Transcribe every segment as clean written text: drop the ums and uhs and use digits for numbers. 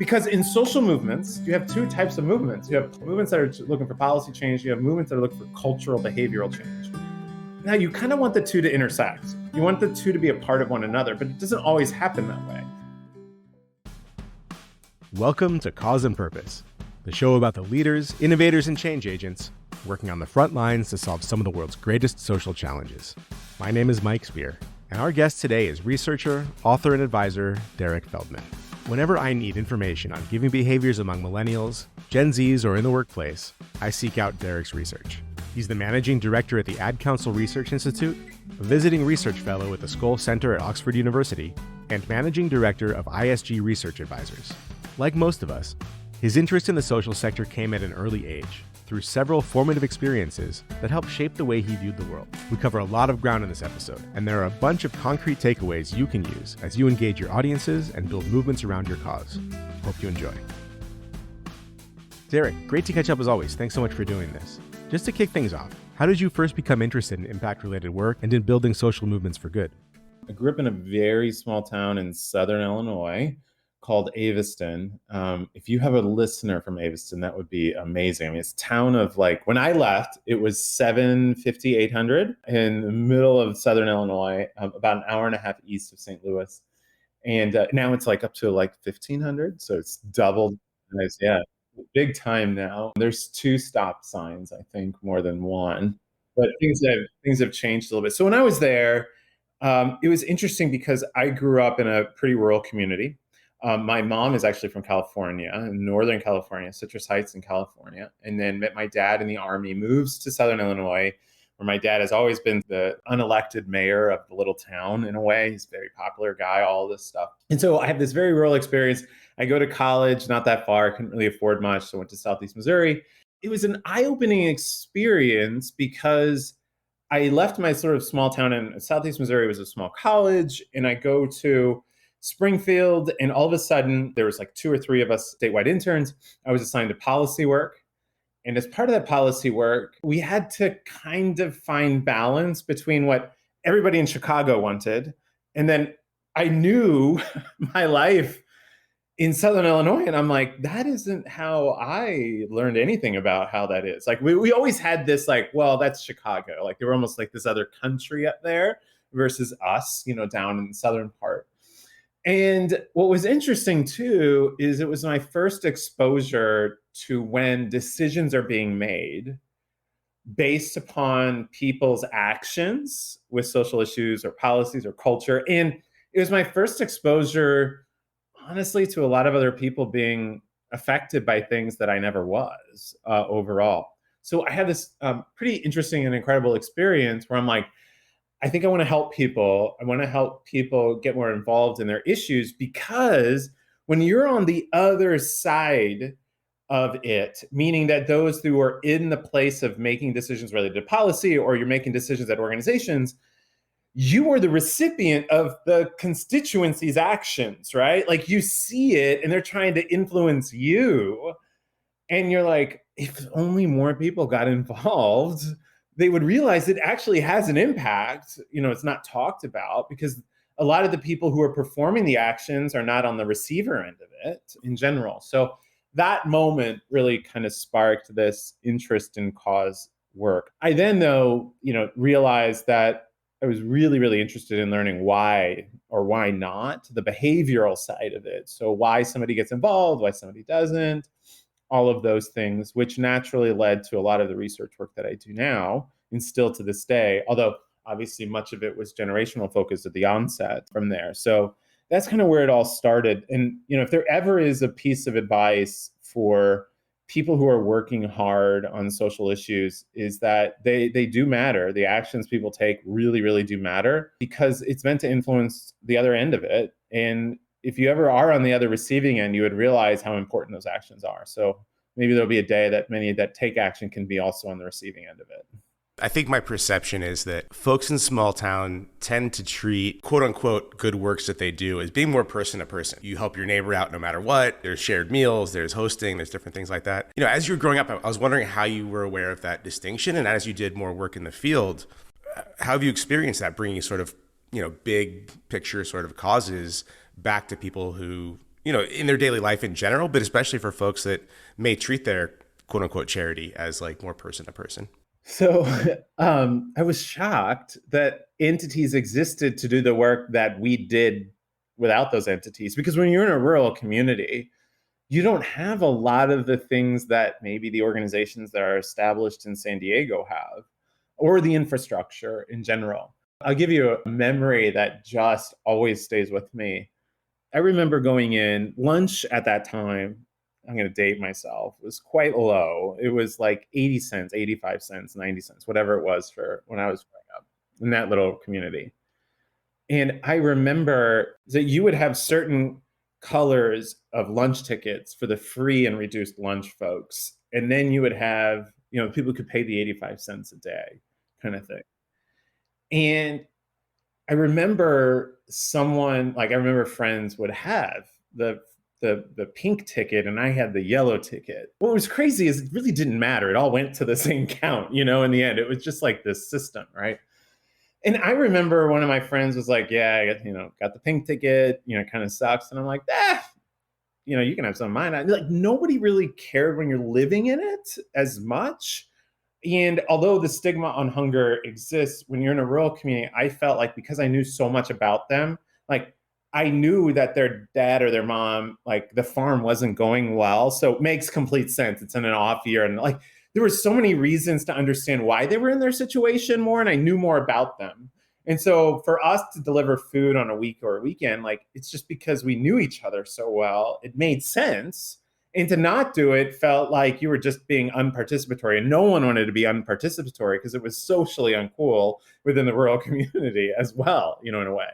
Because in social movements, you have two types of movements. You have movements that are looking for policy change. You have movements that are looking for cultural, behavioral change. Now, you kind of want the two to intersect. You want the two to be a part of one another, but it doesn't always happen that way. Welcome to Cause and Purpose, the show about the leaders, innovators, and change agents working on the front lines to solve some of the world's greatest social challenges. My name is Mike Spear, and our guest today is researcher, author, and advisor Derrick Feldmann. Whenever I need information on giving behaviors among millennials, Gen Zs, or in the workplace, I seek out Derrick's research. He's the managing director at the Ad Council Research Institute, a visiting research fellow at the Skoll Center at Oxford University, and managing director of ISG Research Advisors. Like most of us, his interest in the social sector came at an early age, through several formative experiences that helped shape the way he viewed the world. We cover a lot of ground in this episode, and there are a bunch of concrete takeaways you can use as you engage your audiences and build movements around your cause. Hope you enjoy. Derrick, great to catch up as always. Thanks so much for doing this. Just to kick things off, how did you first become interested in impact-related work and in building social movements for good? I grew up in a very small town in southern Illinois called Activism. If you have a listener from Activism, that would be amazing. I mean, it's a town of when I left, it was 750, 800 in the middle of southern Illinois, about an hour and a half east of St. Louis. And now it's up to 1,500. So it's doubled. Yeah, big time now. There's 2 stop signs, I think, more than one. But things have changed a little bit. So when I was there, it was interesting because I grew up in a pretty rural community. My mom is actually from California, Northern California, Citrus Heights in California, and then met my dad in the Army, moves to Southern Illinois, where my dad has always been the unelected mayor of the little town in a way. He's a very popular guy, all this stuff. And so I have this very rural experience. I go to college, not that far, couldn't really afford much, so I went to Southeast Missouri. It was an eye-opening experience because I left my sort of small town in Southeast Missouri. It was a small college, and I go to Springfield, and all of a sudden there was 2 or 3 of us statewide interns. I was assigned to policy work. And as part of that policy work, we had to kind of find balance between what everybody in Chicago wanted. And then I knew my life in Southern Illinois. And I'm like, that isn't how I learned anything about how that is. We always had this well, that's Chicago. They were almost like this other country up there versus us, down in the southern part. And what was interesting, too, is it was my first exposure to when decisions are being made based upon people's actions with social issues or policies or culture. And it was my first exposure, honestly, to a lot of other people being affected by things that I never was overall. So I had this pretty interesting and incredible experience where I'm like, I think I want to help people. I want to help people get more involved in their issues, because when you're on the other side of it, meaning that those who are in the place of making decisions related to policy, or you're making decisions at organizations, you are the recipient of the constituency's actions, right? You see it and they're trying to influence you. And you're like, if only more people got involved, they would realize it actually has an impact. It's not talked about because a lot of the people who are performing the actions are not on the receiver end of it in general. So that moment really kind of sparked this interest in cause work. I then, though, realized that I was really, really interested in learning why or why not, the behavioral side of it. So why somebody gets involved, why somebody doesn't. All of those things, which naturally led to a lot of the research work that I do now and still to this day, although obviously much of it was generational focused at the onset from there. So that's kind of where it all started. And, if there ever is a piece of advice for people who are working hard on social issues, is that they do matter. The actions people take really, really do matter, because it's meant to influence the other end of it. And if you ever are on the other receiving end, you would realize how important those actions are. So maybe there'll be a day that many that take action can be also on the receiving end of it. I think my perception is that folks in small town tend to treat quote unquote good works that they do as being more person to person. You help your neighbor out no matter what. There's shared meals, there's hosting, there's different things like that. As you were growing up, I was wondering how you were aware of that distinction. And as you did more work in the field, how have you experienced that, bringing sort of, big picture sort of causes back to people who in their daily life in general, but especially for folks that may treat their quote unquote charity as like more person to person? So I was shocked that entities existed to do the work that we did without those entities. Because when you're in a rural community, you don't have a lot of the things that maybe the organizations that are established in San Diego have, or the infrastructure in general. I'll give you a memory that just always stays with me. I remember going in, lunch at that time, I'm going to date myself, was quite low. It was like 80 cents, 85 cents, 90 cents, whatever it was for when I was growing up in that little community. And I remember that you would have certain colors of lunch tickets for the free and reduced lunch folks. And then you would have, people could pay the 85 cents a day kind of thing. And I remember I remember friends would have the pink ticket and I had the yellow ticket. What was crazy is it really didn't matter. It all went to the same count, in the end. It was just like this system, right? And I remember one of my friends was like, yeah, I got the pink ticket, it kind of sucks. And I'm like, you can have some of mine. Like, nobody really cared when you're living in it as much. And although the stigma on hunger exists when you're in a rural community, I felt like because I knew so much about them, like I knew that their dad or their mom, like the farm wasn't going well. So it makes complete sense. It's in an off year. And like there were so many reasons to understand why they were in their situation more. And I knew more about them. And so for us to deliver food on a week or a weekend, like it's just because we knew each other so well, it made sense. And to not do it felt like you were just being unparticipatory. And no one wanted to be unparticipatory because it was socially uncool within the rural community as well, in a way.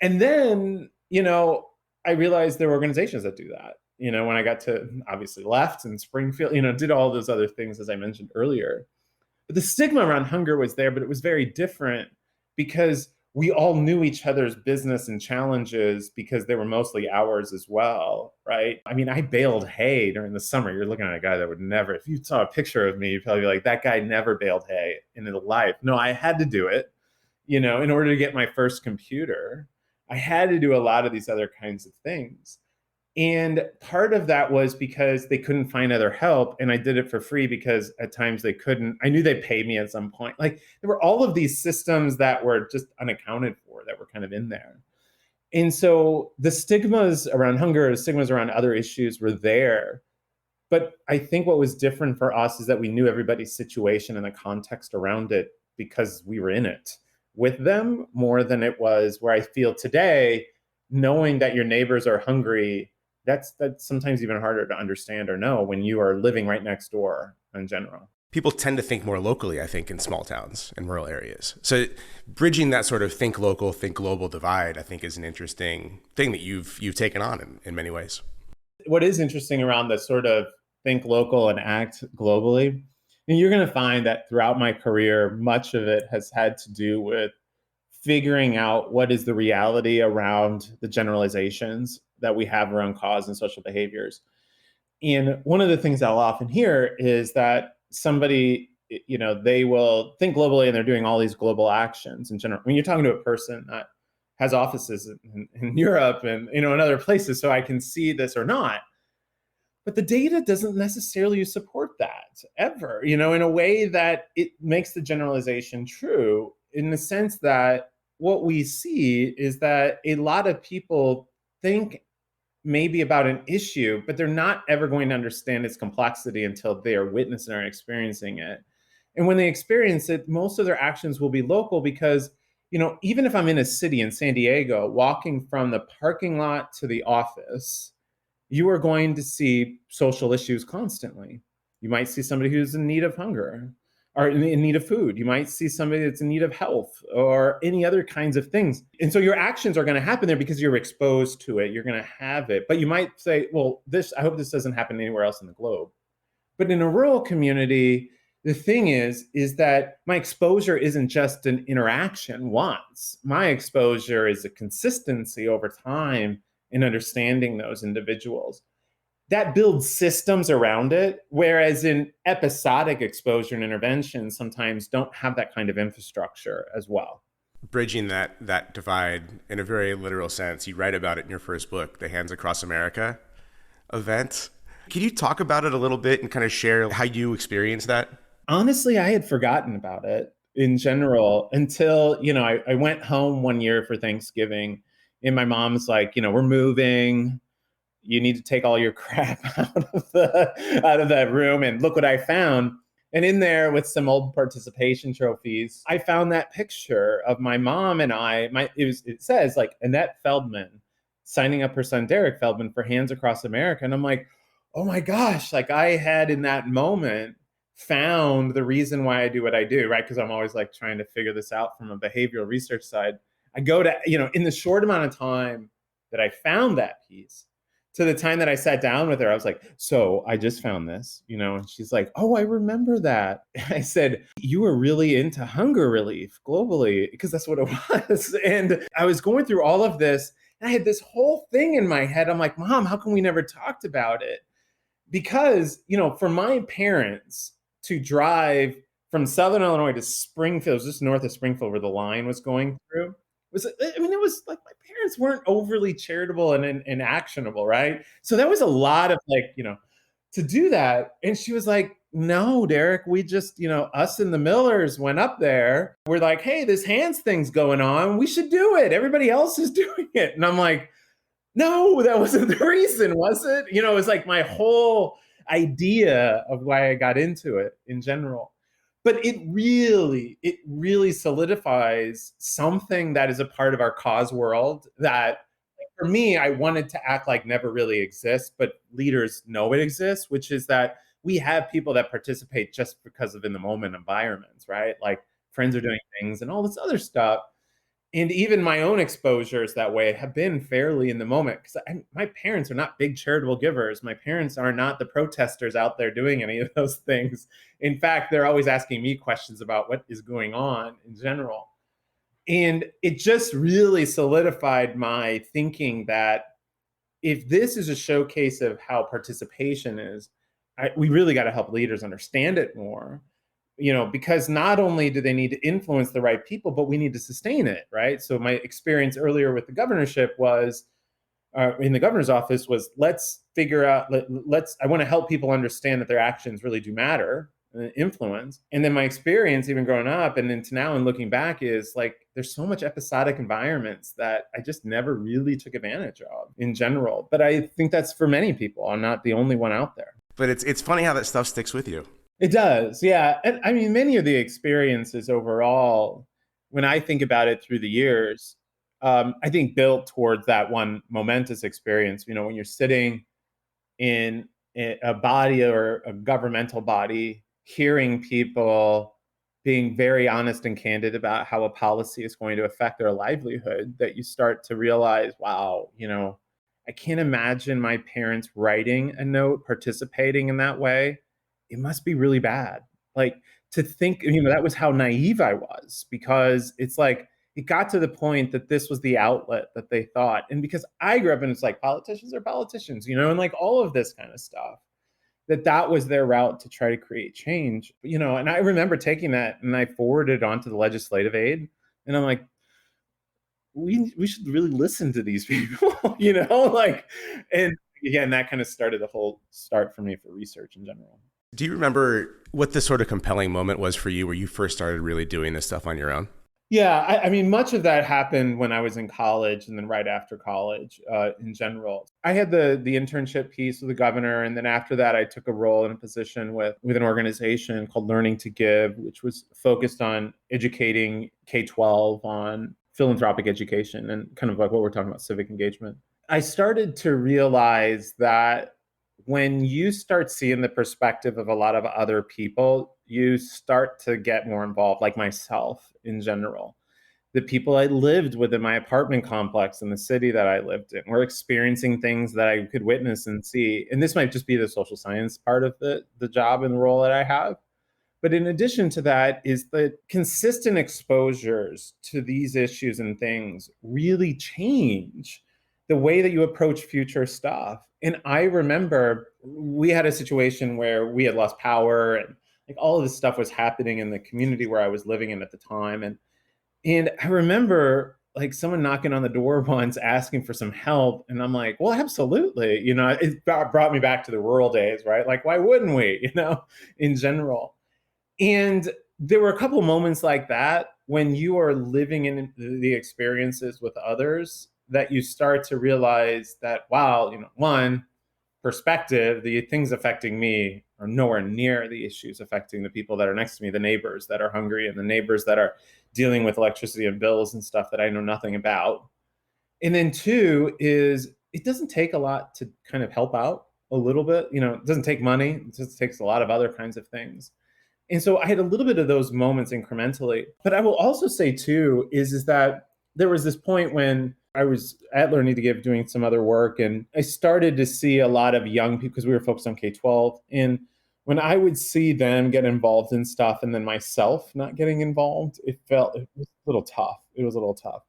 And then, I realized there were organizations that do that. When I got to obviously left in Springfield, did all those other things as I mentioned earlier. But the stigma around hunger was there, but it was very different because we all knew each other's business and challenges because they were mostly ours as well, right? I mean, I baled hay during the summer. You're looking at a guy that would never, if you saw a picture of me, you'd probably be like, that guy never baled hay in his life. No, I had to do it, in order to get my first computer. I had to do a lot of these other kinds of things. And part of that was because they couldn't find other help. And I did it for free because at times they couldn't. I knew they'd pay me at some point. Like there were all of these systems that were just unaccounted for that were kind of in there. And so the stigmas around hunger, the stigmas around other issues were there. But I think what was different for us is that we knew everybody's situation and the context around it because we were in it with them more than it was where I feel today, knowing that your neighbors are hungry. That's sometimes even harder to understand or know when you are living right next door in general. People tend to think more locally, I think, in small towns and rural areas. So bridging that sort of think local, think global divide, I think is an interesting thing that you've taken on in many ways. What is interesting around the sort of think local and act globally, and you're going to find that throughout my career, much of it has had to do with figuring out what is the reality around the generalizations that we have around cause and social behaviors. And one of the things I'll often hear is that somebody, they will think globally and they're doing all these global actions in general. When you're talking to a person that has offices in Europe and, in other places, so I can see this or not. But the data doesn't necessarily support that ever, in a way that it makes the generalization true, in the sense that what we see is that a lot of people think maybe about an issue, but they're not ever going to understand its complexity until they are witnessing or experiencing it. And when they experience it, most of their actions will be local because, even if I'm in a city in San Diego, walking from the parking lot to the office, you are going to see social issues constantly. You might see somebody who's in need of hunger or in need of food. You might see somebody that's in need of health or any other kinds of things. And so your actions are going to happen there because you're exposed to it. You're going to have it. But you might say, well, I hope this doesn't happen anywhere else in the globe. But in a rural community, the thing is that my exposure isn't just an interaction once. My exposure is a consistency over time in understanding those individuals. That builds systems around it, whereas in episodic exposure and intervention sometimes don't have that kind of infrastructure as well. bridging that divide in a very literal sense. You write about it in your first book, the Hands Across America event. Can you talk about it a little bit and kind of share how you experienced that? Honestly, I had forgotten about it in general until, I went home one year for Thanksgiving and my mom's like, we're moving. You need to take all your crap out of that room. And look what I found. And in there with some old participation trophies, I found that picture of my mom and it says like Annette Feldman signing up her son Derrick Feldman for Hands Across America. And I'm like, oh my gosh, like I had in that moment found the reason why I do what I do, right? Because I'm always like trying to figure this out from a behavioral research side. I go to, in the short amount of time that I found that piece, to the time that I sat down with her, I was like, so I just found this, and she's like, oh, I remember that. I said, you were really into hunger relief globally, because that's what it was. And I was going through all of this, and I had this whole thing in my head. I'm like, Mom, how come we never talked about it? Because, for my parents to drive from Southern Illinois to Springfield, it was just north of Springfield where the line was going through, it was like my parents weren't overly charitable and actionable, right? So that was a lot of like, to do that. And she was like, no, Derrick, we just, us and the Millers went up there. We're like, hey, this hands thing's going on. We should do it. Everybody else is doing it. And I'm like, no, that wasn't the reason, was it? It was like my whole idea of why I got into it in general. But it really solidifies something that is a part of our cause world that, for me, I wanted to act like never really exists, but leaders know it exists, which is that we have people that participate just because of in the moment environments, right? Like friends are doing things and all this other stuff. And even my own exposures that way have been fairly in the moment, because my parents are not big charitable givers. My parents are not the protesters out there doing any of those things. In fact, they're always asking me questions about what is going on in general. And it just really solidified my thinking that if this is a showcase of how participation is, we really got to help leaders understand it more, because not only do they need to influence the right people, but we need to sustain it, right? So my experience earlier with the governorship was, in the governor's office, was let's figure out, I want to help people understand that their actions really do matter, influence. And then my experience even growing up and into now and looking back is like, there's so much episodic environments that I just never really took advantage of in general. But I think that's for many people. I'm not the only one out there. But it's funny how that stuff sticks with you. It does, yeah. And I mean, many of the experiences overall, when I think about it through the years, I think built towards that one momentous experience, when you're sitting in a body or a governmental body, hearing people being very honest and candid about how a policy is going to affect their livelihood, that you start to realize, wow, I can't imagine my parents writing a note, participating in that way. It must be really bad. Like, to think, that was how naive I was, because it's like, it got to the point that this was the outlet that they thought. And because I grew up and it's like, politicians are politicians, and like all of this kind of stuff, that was their route to try to create change, and I remember taking that and I forwarded it onto the legislative aid. And I'm like, we should really listen to these people, like, and again, that kind of started the whole start for me for research in general. Do you remember what the sort of compelling moment was for you where you first started really doing this stuff on your own? Yeah, I mean, much of that happened when I was in college and then right after college, in general. I had the internship piece with the governor, and then after that, I took a role in a position with an organization called Learning to Give, which was focused on educating K-12 on philanthropic education and kind of like what we're talking about, civic engagement. I started to realize that when you start seeing the perspective of a lot of other people, you start to get more involved, like myself in general. The people I lived with in my apartment complex in the city that I lived in were experiencing things that I could witness and see. And this might just be the social science part of the job and the role that I have. But in addition to that is the consistent exposures to these issues and things really change the way that you approach future stuff. And I remember we had a situation where we had lost power and like all of this stuff was happening in the community where I was living in at the time. And And I remember like someone knocking on the door once asking for some help. And I'm like, well, absolutely. It brought me back to the rural days, right? Like, why wouldn't we, in general? And there were a couple moments like that when you are living in the experiences with others that you start to realize that, wow, one, perspective, the things affecting me are nowhere near the issues affecting the people that are next to me, the neighbors that are hungry and the neighbors that are dealing with electricity and bills and stuff that I know nothing about. And then two is it doesn't take a lot to kind of help out a little bit. It doesn't take money. It just takes a lot of other kinds of things. And so I had a little bit of those moments incrementally. But I will also say too is that there was this point when I was at Learning to Give doing some other work, and I started to see a lot of young people because we were focused on K-12. And when I would see them get involved in stuff and then myself not getting involved, it was a little tough. It was a little tough.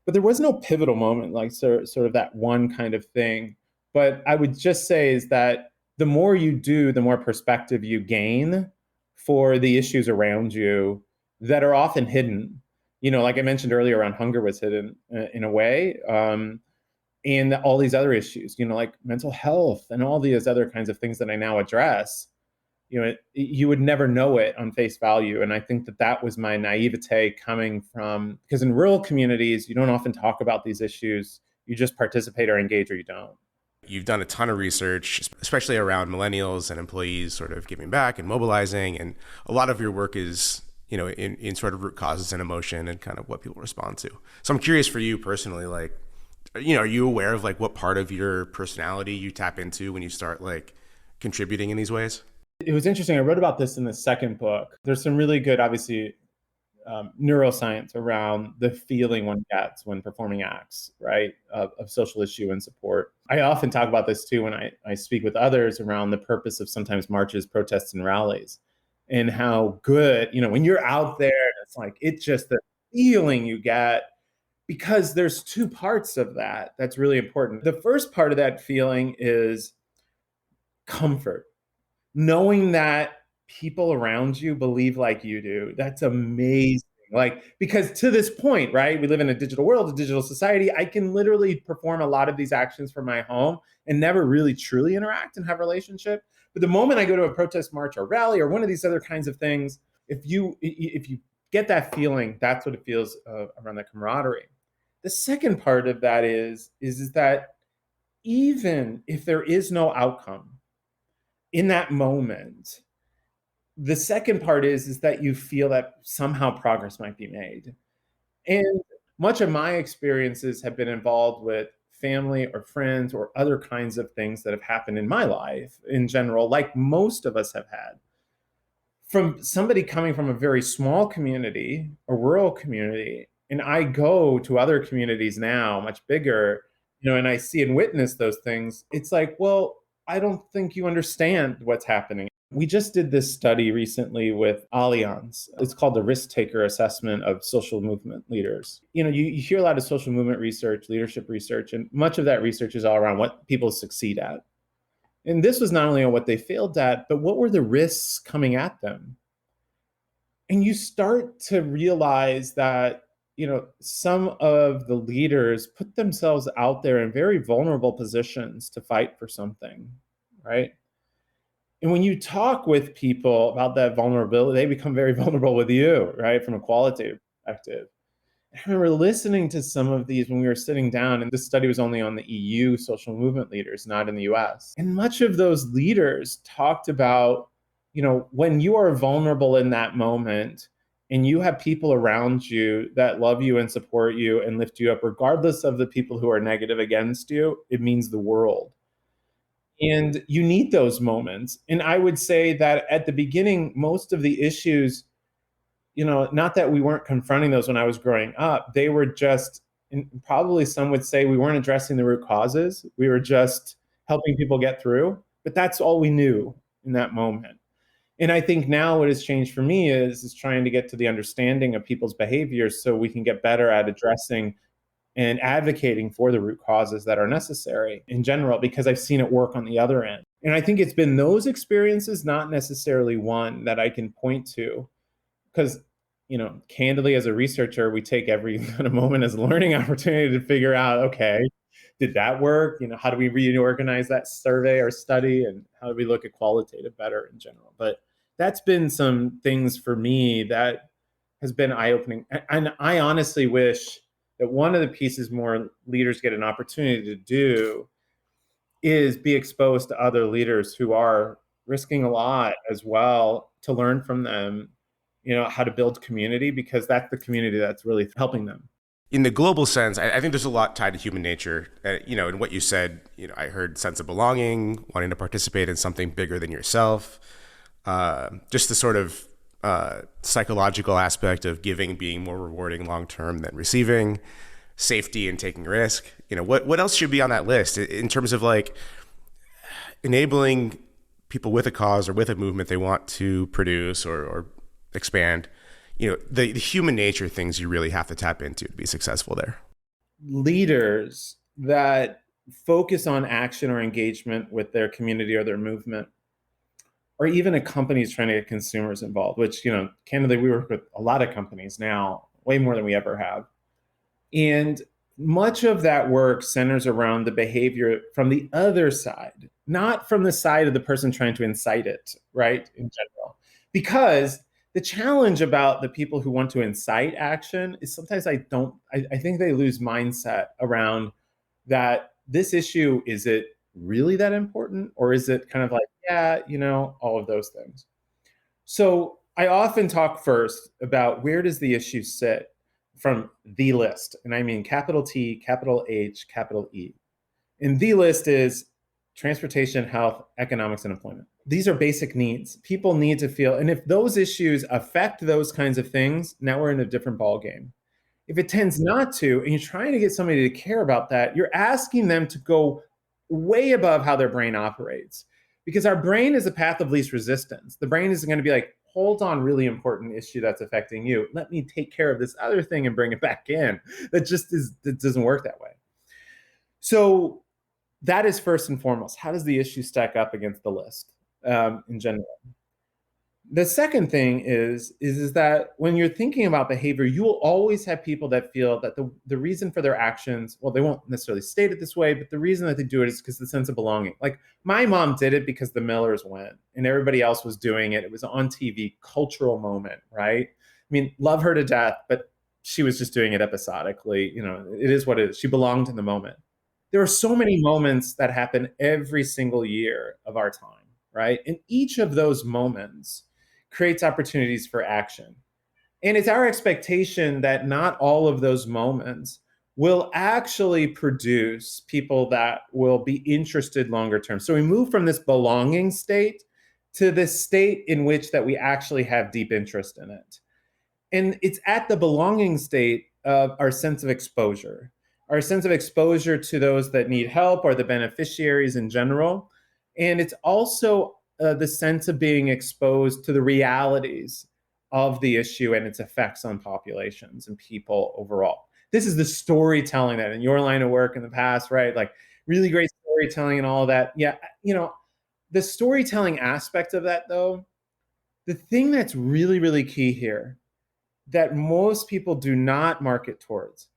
But there was no pivotal moment, like sort of that one kind of thing. But I would just say is that the more you do, the more perspective you gain for the issues around you that are often hidden. Like I mentioned earlier, around hunger was hidden in a way. And all these other issues, like mental health and all these other kinds of things that I now address, you would never know it on face value. And I think that was my naivete coming from, because in rural communities, you don't often talk about these issues. You just participate or engage or you don't. You've done a ton of research, especially around millennials and employees sort of giving back and mobilizing. And a lot of your work is, in sort of root causes and emotion and kind of what people respond to. So I'm curious for you personally, like, are you aware of like what part of your personality you tap into when you start like contributing in these ways? It was interesting. I wrote about this in the second book. There's some really good, obviously, neuroscience around the feeling one gets when performing acts, right, of social issue and support. I often talk about this too when I speak with others around the purpose of sometimes marches, protests, and rallies, and how good, when you're out there, it's like, it's just the feeling you get, because there's two parts of that that's really important. The first part of that feeling is comfort, knowing that people around you believe like you do. That's amazing. Like, because to this point, right, we live in a digital world, a digital society. I can literally perform a lot of these actions from my home and never really truly interact and have a relationship. But the moment I go to a protest march or rally or one of these other kinds of things, if you get that feeling, that's what it feels around that camaraderie. The second part of that is that even if there is no outcome in that moment, the second part is that you feel that somehow progress might be made. And much of my experiences have been involved with family or friends or other kinds of things that have happened in my life in general, like most of us have had. From somebody coming from a very small community, a rural community, and I go to other communities now, much bigger, and I see and witness those things, it's like, well, I don't think you understand what's happening. We just did this study recently with Allianz. It's called the Risk Taker Assessment of Social Movement Leaders. You hear a lot of social movement research, leadership research, and much of that research is all around what people succeed at. And this was not only on what they failed at, but what were the risks coming at them? And you start to realize that, some of the leaders put themselves out there in very vulnerable positions to fight for something, right? And when you talk with people about that vulnerability, they become very vulnerable with you, right? From a qualitative perspective. I remember listening to some of these when we were sitting down, and this study was only on the EU social movement leaders, not in the US. And much of those leaders talked about, when you are vulnerable in that moment and you have people around you that love you and support you and lift you up, regardless of the people who are negative against you, it means the world. And you need those moments. And I would say that at the beginning, most of the issues, not that we weren't confronting those when I was growing up, they were just, and probably some would say we weren't addressing the root causes. We were just helping people get through, but that's all we knew in that moment. And I think now what has changed for me is trying to get to the understanding of people's behaviors so we can get better at addressing and advocating for the root causes that are necessary in general, because I've seen it work on the other end. And I think it's been those experiences, not necessarily one that I can point to, because candidly, as a researcher, we take every kind of moment as a learning opportunity to figure out, okay, did that work? How do we reorganize that survey or study, and how do we look at qualitative better in general? But that's been some things for me that has been eye-opening. And I honestly wish that one of the pieces more leaders get an opportunity to do is be exposed to other leaders who are risking a lot as well, to learn from them, how to build community, because that's the community that's really helping them. In the global sense, I think there's a lot tied to human nature. In what you said, I heard sense of belonging, wanting to participate in something bigger than yourself, just the sort of psychological aspect of giving being more rewarding long term than receiving, safety and taking risk. What else should be on that list in terms of like enabling people with a cause or with a movement they want to produce or expand? The human nature things you really have to tap into to be successful there. Leaders that focus on action or engagement with their community or their movement, or even a company's trying to get consumers involved, which, candidly, we work with a lot of companies now, way more than we ever have. And much of that work centers around the behavior from the other side, not from the side of the person trying to incite it, right, in general. Because the challenge about the people who want to incite action is sometimes I think they lose mindset around that this issue, is it really that important? Or is it kind of like, yeah, all of those things. So I often talk first about where does the issue sit from the list. And I mean capital T, capital H, capital E. And the list is transportation, health, economics, and employment. These are basic needs. People need to feel, and if those issues affect those kinds of things, now we're in a different ballgame. If it tends not to, and you're trying to get somebody to care about that, you're asking them to go way above how their brain operates. Because our brain is a path of least resistance. The brain isn't going to be like, hold on, really important issue that's affecting you. Let me take care of this other thing and bring it back in. That doesn't work that way. So that is first and foremost. How does the issue stack up against the list in general? The second thing is that when you're thinking about behavior, you will always have people that feel that the reason for their actions, well, they won't necessarily state it this way, but the reason that they do it is because of the sense of belonging. Like, my mom did it because the Millers went and everybody else was doing it. It was on TV, cultural moment, right? I mean, love her to death, but she was just doing it episodically. It is what it is. She belonged in the moment. There are so many moments that happen every single year of our time, right? And each of those moments creates opportunities for action. And it's our expectation that not all of those moments will actually produce people that will be interested longer term. So we move from this belonging state to this state in which that we actually have deep interest in it. And it's at the belonging state of our sense of exposure to those that need help or the beneficiaries in general. And it's also the sense of being exposed to the realities of the issue and its effects on populations and people overall. This is the storytelling that in your line of work in the past, right? Like, really great storytelling and all of that. Yeah, the storytelling aspect of that, though, the thing that's really, really key here that most people do not market towards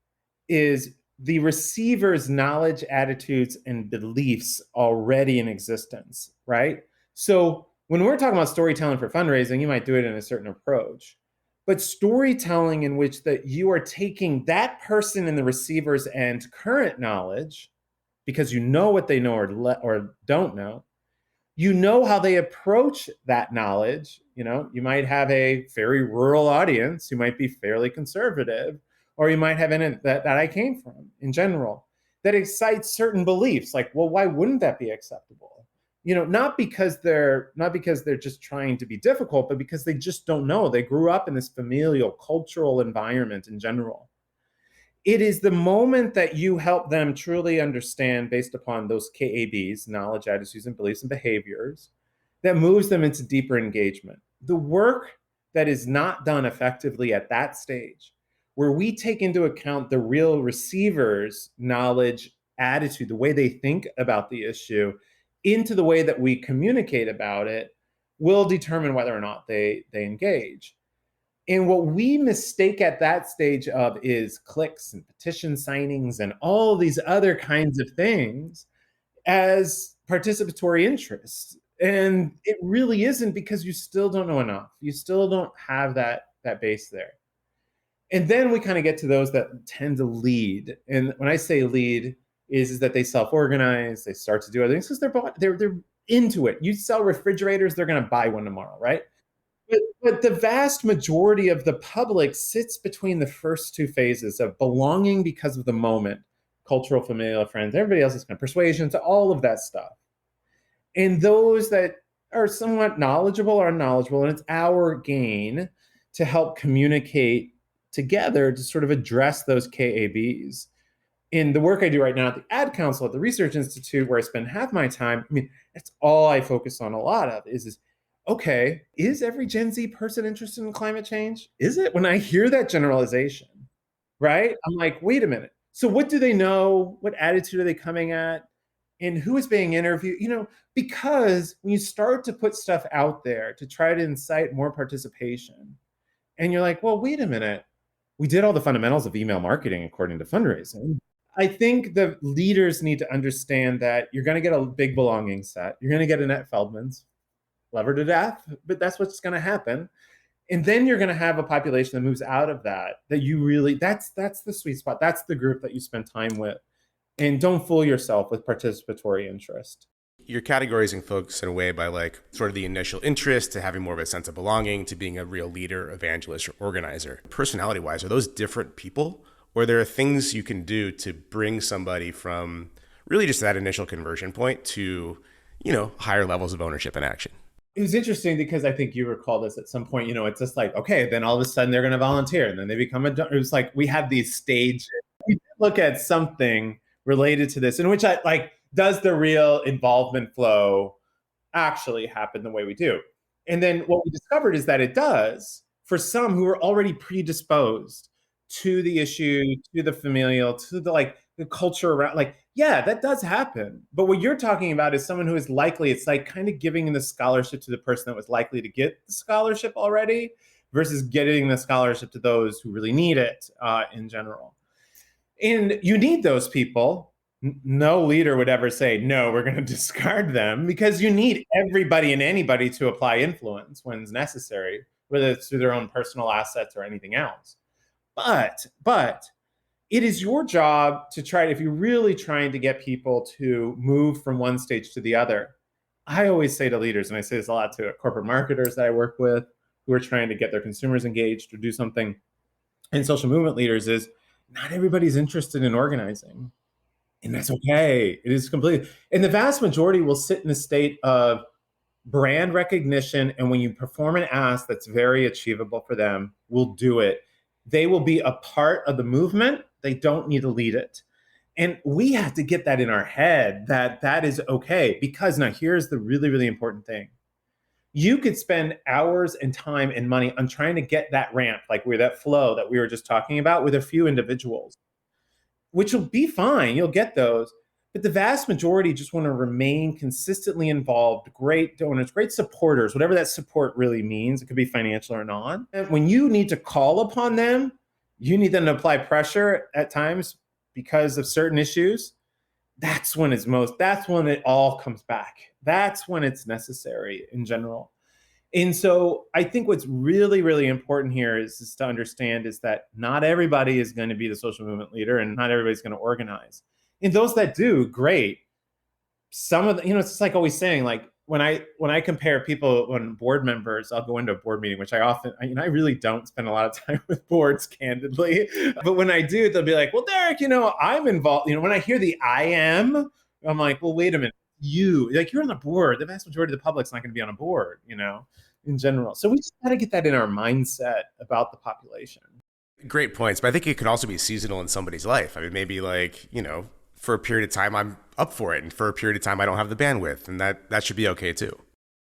is the receiver's knowledge, attitudes, and beliefs already in existence, right? So when we're talking about storytelling for fundraising, you might do it in a certain approach. But storytelling in which that you are taking that person in the receiver's end current knowledge, because you know what they know or don't know, you know how they approach that knowledge. You might have a very rural audience who might be fairly conservative, or you might have that I came from in general, that excites certain beliefs. Like, well, why wouldn't that be acceptable? Not because they're just trying to be difficult, but because they just don't know. They grew up in this familial, cultural environment in general. It is the moment that you help them truly understand, based upon those KABs, knowledge, attitudes, and beliefs and behaviors, that moves them into deeper engagement. The work that is not done effectively at that stage, where we take into account the real receiver's knowledge, attitude, the way they think about the issue, into the way that we communicate about it, will determine whether or not they engage. And what we mistake at that stage of is clicks and petition signings and all these other kinds of things as participatory interest. And it really isn't, because you still don't know enough. You still don't have that base there. And then we kind of get to those that tend to lead. And when I say lead, is that they self-organize, they start to do other things because they're into it. You sell refrigerators, they're going to buy one tomorrow, right? But the vast majority of the public sits between the first two phases of belonging because of the moment, cultural, familial, friends, everybody else's kind of persuasion, to all of that stuff. And those that are somewhat knowledgeable are knowledgeable, and it's our gain to help communicate together to sort of address those KABs. In the work I do right now at the Ad Council at the Research Institute, where I spend half my time, I mean, that's all I focus on a lot of is okay, is every Gen Z person interested in climate change? Is it? When I hear that generalization, right? I'm like, wait a minute. So what do they know? What attitude are they coming at? And who is being interviewed? Because when you start to put stuff out there to try to incite more participation, and you're like, well, wait a minute. We did all the fundamentals of email marketing according to fundraising. I think the leaders need to understand that you're going to get a big belonging set. You're going to get Annette Feldman's, love her to death, but that's what's going to happen. And then you're going to have a population that moves out of that you really, that's the sweet spot. That's the group that you spend time with. And don't fool yourself with participatory interest. You're categorizing folks in a way by like sort of the initial interest to having more of a sense of belonging to being a real leader, evangelist, or organizer. Personality wise, are those different people? Or there are things you can do to bring somebody from really just that initial conversion point to, higher levels of ownership and action? It was interesting because I think you recall this at some point, it's just like, okay, then all of a sudden they're going to volunteer and then they become it was like, we have these stages. We look at something related to this in which I like, does the real involvement flow actually happen the way we do? And then what we discovered is that it does for some who are already predisposed to the issue, to the familial, to the culture around, yeah, that does happen. But what you're talking about is someone who is likely, it's like kind of giving the scholarship to the person that was likely to get the scholarship already versus getting the scholarship to those who really need it in general. And you need those people. No leader would ever say, no, we're going to discard them, because you need everybody and anybody to apply influence when it's necessary, whether it's through their own personal assets or anything else. But it is your job to try, if you're really trying to get people to move from one stage to the other. I always say to leaders, and I say this a lot to corporate marketers that I work with who are trying to get their consumers engaged or do something, and social movement leaders, is not everybody's interested in organizing. And that's okay. It is completely. And the vast majority will sit in a state of brand recognition. And when you perform an ask that's very achievable for them, will do it. They will be a part of the movement. They don't need to lead it. And we have to get that in our head that is okay. Because now here's the really, really important thing. You could spend hours and time and money on trying to get that ramp, like that flow that we were just talking about, with a few individuals, which will be fine. You'll get those. But the vast majority just want to remain consistently involved, great donors, great supporters, whatever that support really means. It could be financial or not. And when you need to call upon them, you need them to apply pressure at times because of certain issues. That's when it all comes back. That's when it's necessary in general. And so I think what's really, really important here is to understand is that not everybody is going to be the social movement leader, and not everybody's going to organize. And those that do, great. Some of the, it's just like always saying, like when I compare people, when board members, I'll go into a board meeting, which I often, I really don't spend a lot of time with boards, candidly. But when I do, they'll be like, well, Derrick, I'm involved. When I hear the I am, I'm like, well, wait a minute. You're on the board. The vast majority of the public's not going to be on a board, in general. So we just got to get that in our mindset about the population. Great points. But I think it could also be seasonal in somebody's life. I mean, maybe for a period of time, I'm up for it. And for a period of time, I don't have the bandwidth. And that should be okay too.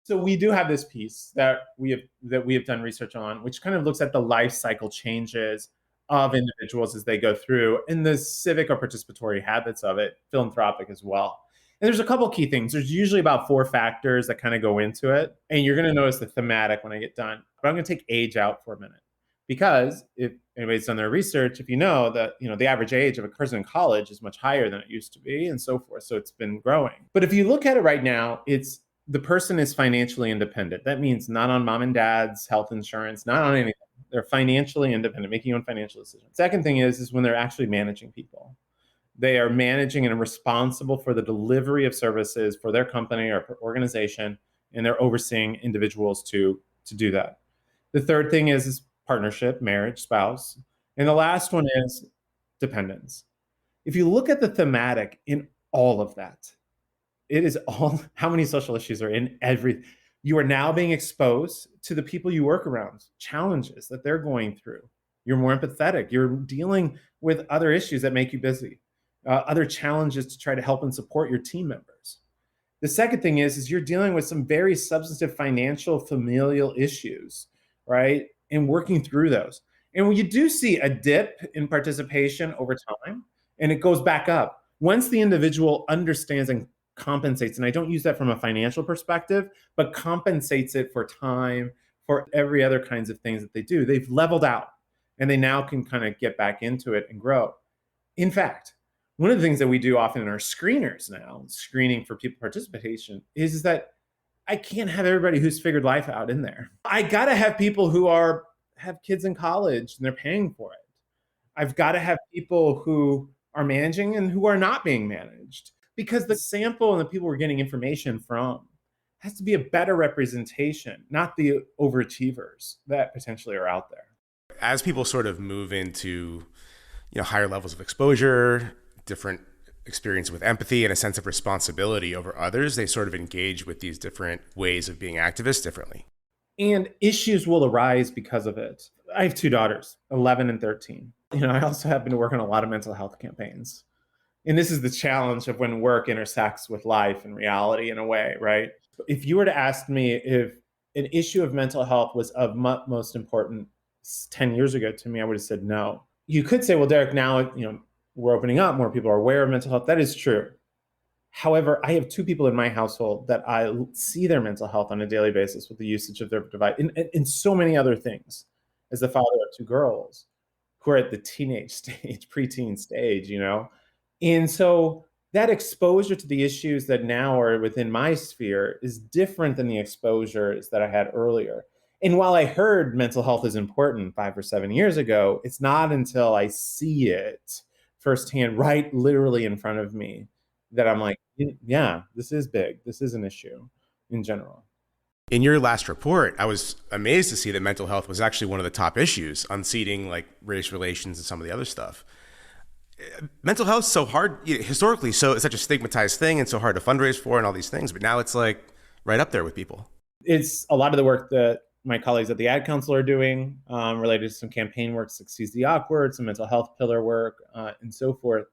So we do have this piece that we have done research on, which kind of looks at the life cycle changes of individuals as they go through, and the civic or participatory habits of it, philanthropic as well. And there's a couple key things. There's usually about 4 factors that kind of go into it. And you're going to notice the thematic when I get done. But I'm going to take age out for a minute. because if anybody's done their research, if you know that, the average age of a person in college is much higher than it used to be and so forth. So it's been growing. But if you look at it right now, it's the person is financially independent. That means not on mom and dad's health insurance, not on anything. They're financially independent, making your own financial decisions. Second thing is when they're actually managing people. They are managing and responsible for the delivery of services for their company or organization, and they're overseeing individuals to do that. The third thing is partnership, marriage, spouse. And the last one is dependence. If you look at the thematic in all of that, it is all how many social issues are in every. You are now being exposed to the people you work around, challenges that they're going through. You're more empathetic. You're dealing with other issues that make you busy, other challenges to try to help and support your team members. The second thing is you're dealing with some very substantive financial, familial issues, right? And working through those. And when you do see a dip in participation over time, and it goes back up, once the individual understands and compensates, and I don't use that from a financial perspective, but compensates it for time, for every other kinds of things that they do, they've leveled out and they now can kind of get back into it and grow. In fact, one of the things that we do often in our screeners now, screening for people participation, is that I can't have everybody who's figured life out in there. I got to have people who have kids in college and they're paying for it. I've got to have people who are managing and who are not being managed, because the sample and the people we're getting information from has to be a better representation, not the overachievers that potentially are out there. As people sort of move into, higher levels of exposure, different experience with empathy and a sense of responsibility over others, they sort of engage with these different ways of being activists differently. And issues will arise because of it. I have two daughters, 11 and 13. I also happen to work on a lot of mental health campaigns. And this is the challenge of when work intersects with life and reality in a way, right? If you were to ask me if an issue of mental health was of most important 10 years ago to me, I would have said no. You could say, well, Derrick, now, we're opening up, more people are aware of mental health. That is true. However, I have two people in my household that I see their mental health on a daily basis with the usage of their device and so many other things. As the father of two girls who are at the teenage stage, preteen stage, And so that exposure to the issues that now are within my sphere is different than the exposures that I had earlier. And while I heard mental health is important 5 or 7 years ago, it's not until I see it firsthand, right, literally in front of me, that I'm like, yeah, this is big. This is an issue in general. In your last report, I was amazed to see that mental health was actually one of the top issues, unseating like race relations and some of the other stuff. Mental health is so hard, historically, so it's such a stigmatized thing and so hard to fundraise for and all these things, but now it's like right up there with people. It's a lot of the work that my colleagues at the Ad Council are doing related to some campaign work, Succeeds the Awkward, some mental health pillar work, and so forth.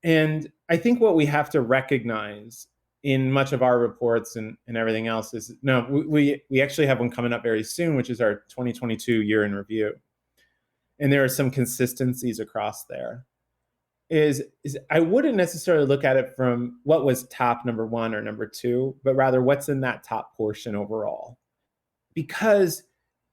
And I think what we have to recognize in much of our reports and everything else is, no, we actually have one coming up very soon, which is our 2022 year in review. And there are some consistencies across there. Is I wouldn't necessarily look at it from what was top number one or number two, but rather what's in that top portion overall. Because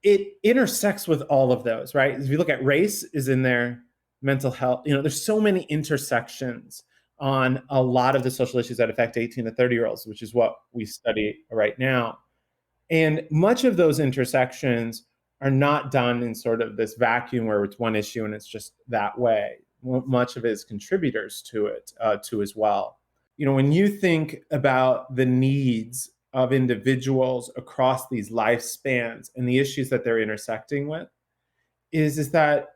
it intersects with all of those, right? If you look at race is in there, mental health, there's so many intersections on a lot of the social issues that affect 18 to 30-year-olds, which is what we study right now. And much of those intersections are not done in sort of this vacuum where it's one issue and it's just that way. Much of it is contributors to it, too, as well. When you think about the needs of individuals across these lifespans and the issues that they're intersecting with, is that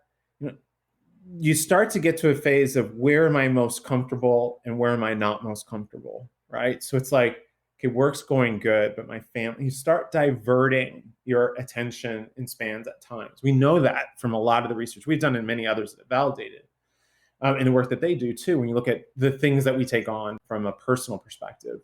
you start to get to a phase of where am I most comfortable and where am I not most comfortable, right? So it's like, okay, work's going good, but my family, you start diverting your attention in spans at times. We know that from a lot of the research we've done and many others that have validated in the work that they do too, when you look at the things that we take on from a personal perspective.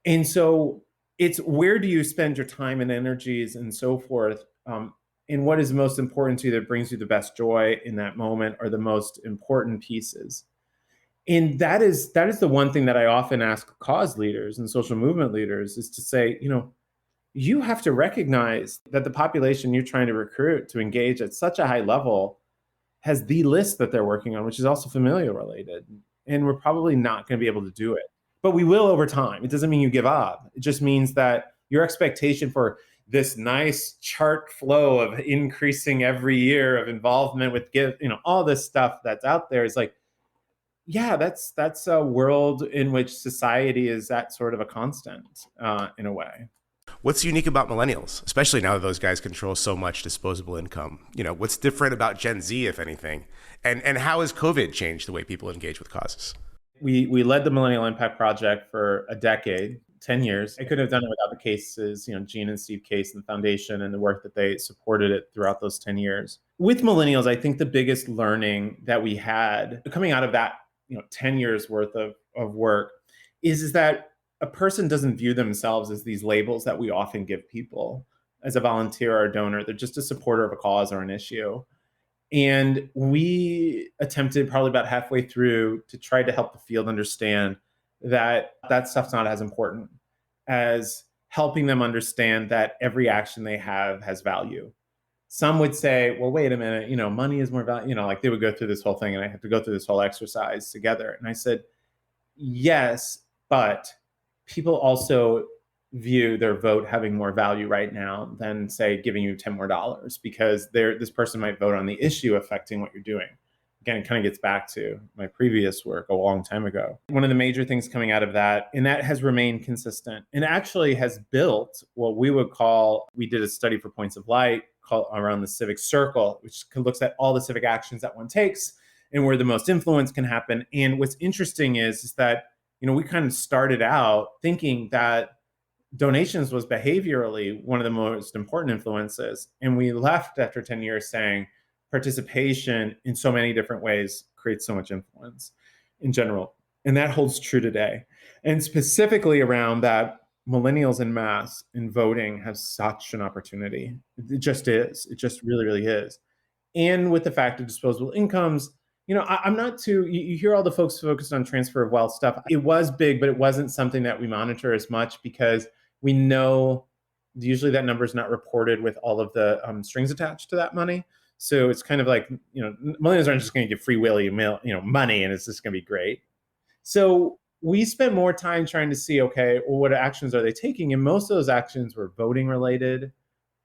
And so it's where do you spend your time and energies and so forth, and what is most important to you that brings you the best joy in that moment are the most important pieces. And that is the one thing that I often ask cause leaders and social movement leaders is to say, you have to recognize that the population you're trying to recruit to engage at such a high level has the list that they're working on, which is also familial related. And we're probably not going to be able to do it. But we will over time. It doesn't mean you give up. It just means that your expectation for this nice chart flow of increasing every year of involvement with all this stuff that's out there is like, yeah, that's a world in which society is that sort of a constant in a way. What's unique about millennials, especially now that those guys control so much disposable income? What's different about Gen Z, if anything? And how has COVID changed the way people engage with causes? We led the Millennial Impact Project for a decade, 10 years. I couldn't have done it without the Cases, Gene and Steve Case and the foundation and the work that they supported it throughout those 10 years. With millennials, I think the biggest learning that we had coming out of that 10 years worth of work is that a person doesn't view themselves as these labels that we often give people as a volunteer or a donor. They're just a supporter of a cause or an issue. And we attempted probably about halfway through to try to help the field understand that that stuff's not as important as helping them understand that every action they have has value. Some would say, well, wait a minute, money is more value, like they would go through this whole thing and I have to go through this whole exercise together. And I said, yes, but people also view their vote having more value right now than, say, giving you $10 more because this person might vote on the issue affecting what you're doing. Again, it kind of gets back to my previous work a long time ago. One of the major things coming out of that, and that has remained consistent, and actually has built what we did a study for Points of Light called around the civic circle, which looks at all the civic actions that one takes and where the most influence can happen. And what's interesting is that, we kind of started out thinking that donations was behaviorally one of the most important influences. And we left after 10 years saying participation in so many different ways creates so much influence in general. And that holds true today. And specifically around that, millennials en masse in voting have such an opportunity. It just is. It just really, really is. And with the fact of disposable incomes, I'm not too, you hear all the folks focused on transfer of wealth stuff. It was big, but it wasn't something that we monitor as much because we know usually that number is not reported with all of the strings attached to that money. So it's kind of like, millennials aren't just going to give free willy, money and it's just going to be great. So we spent more time trying to see, okay, well, what actions are they taking? And most of those actions were voting related,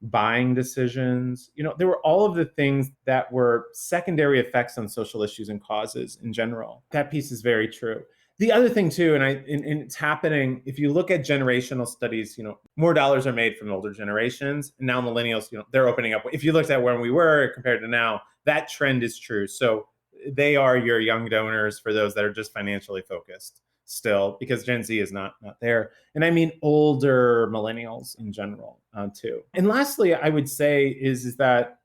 buying decisions. There were all of the things that were secondary effects on social issues and causes in general. That piece is very true. The other thing too, and it's happening, if you look at generational studies, more dollars are made from older generations. And now millennials, they're opening up. If you looked at when we were compared to now, that trend is true. So they are your young donors for those that are just financially focused still, because Gen Z is not there. And I mean older millennials in general too. And lastly, I would say is that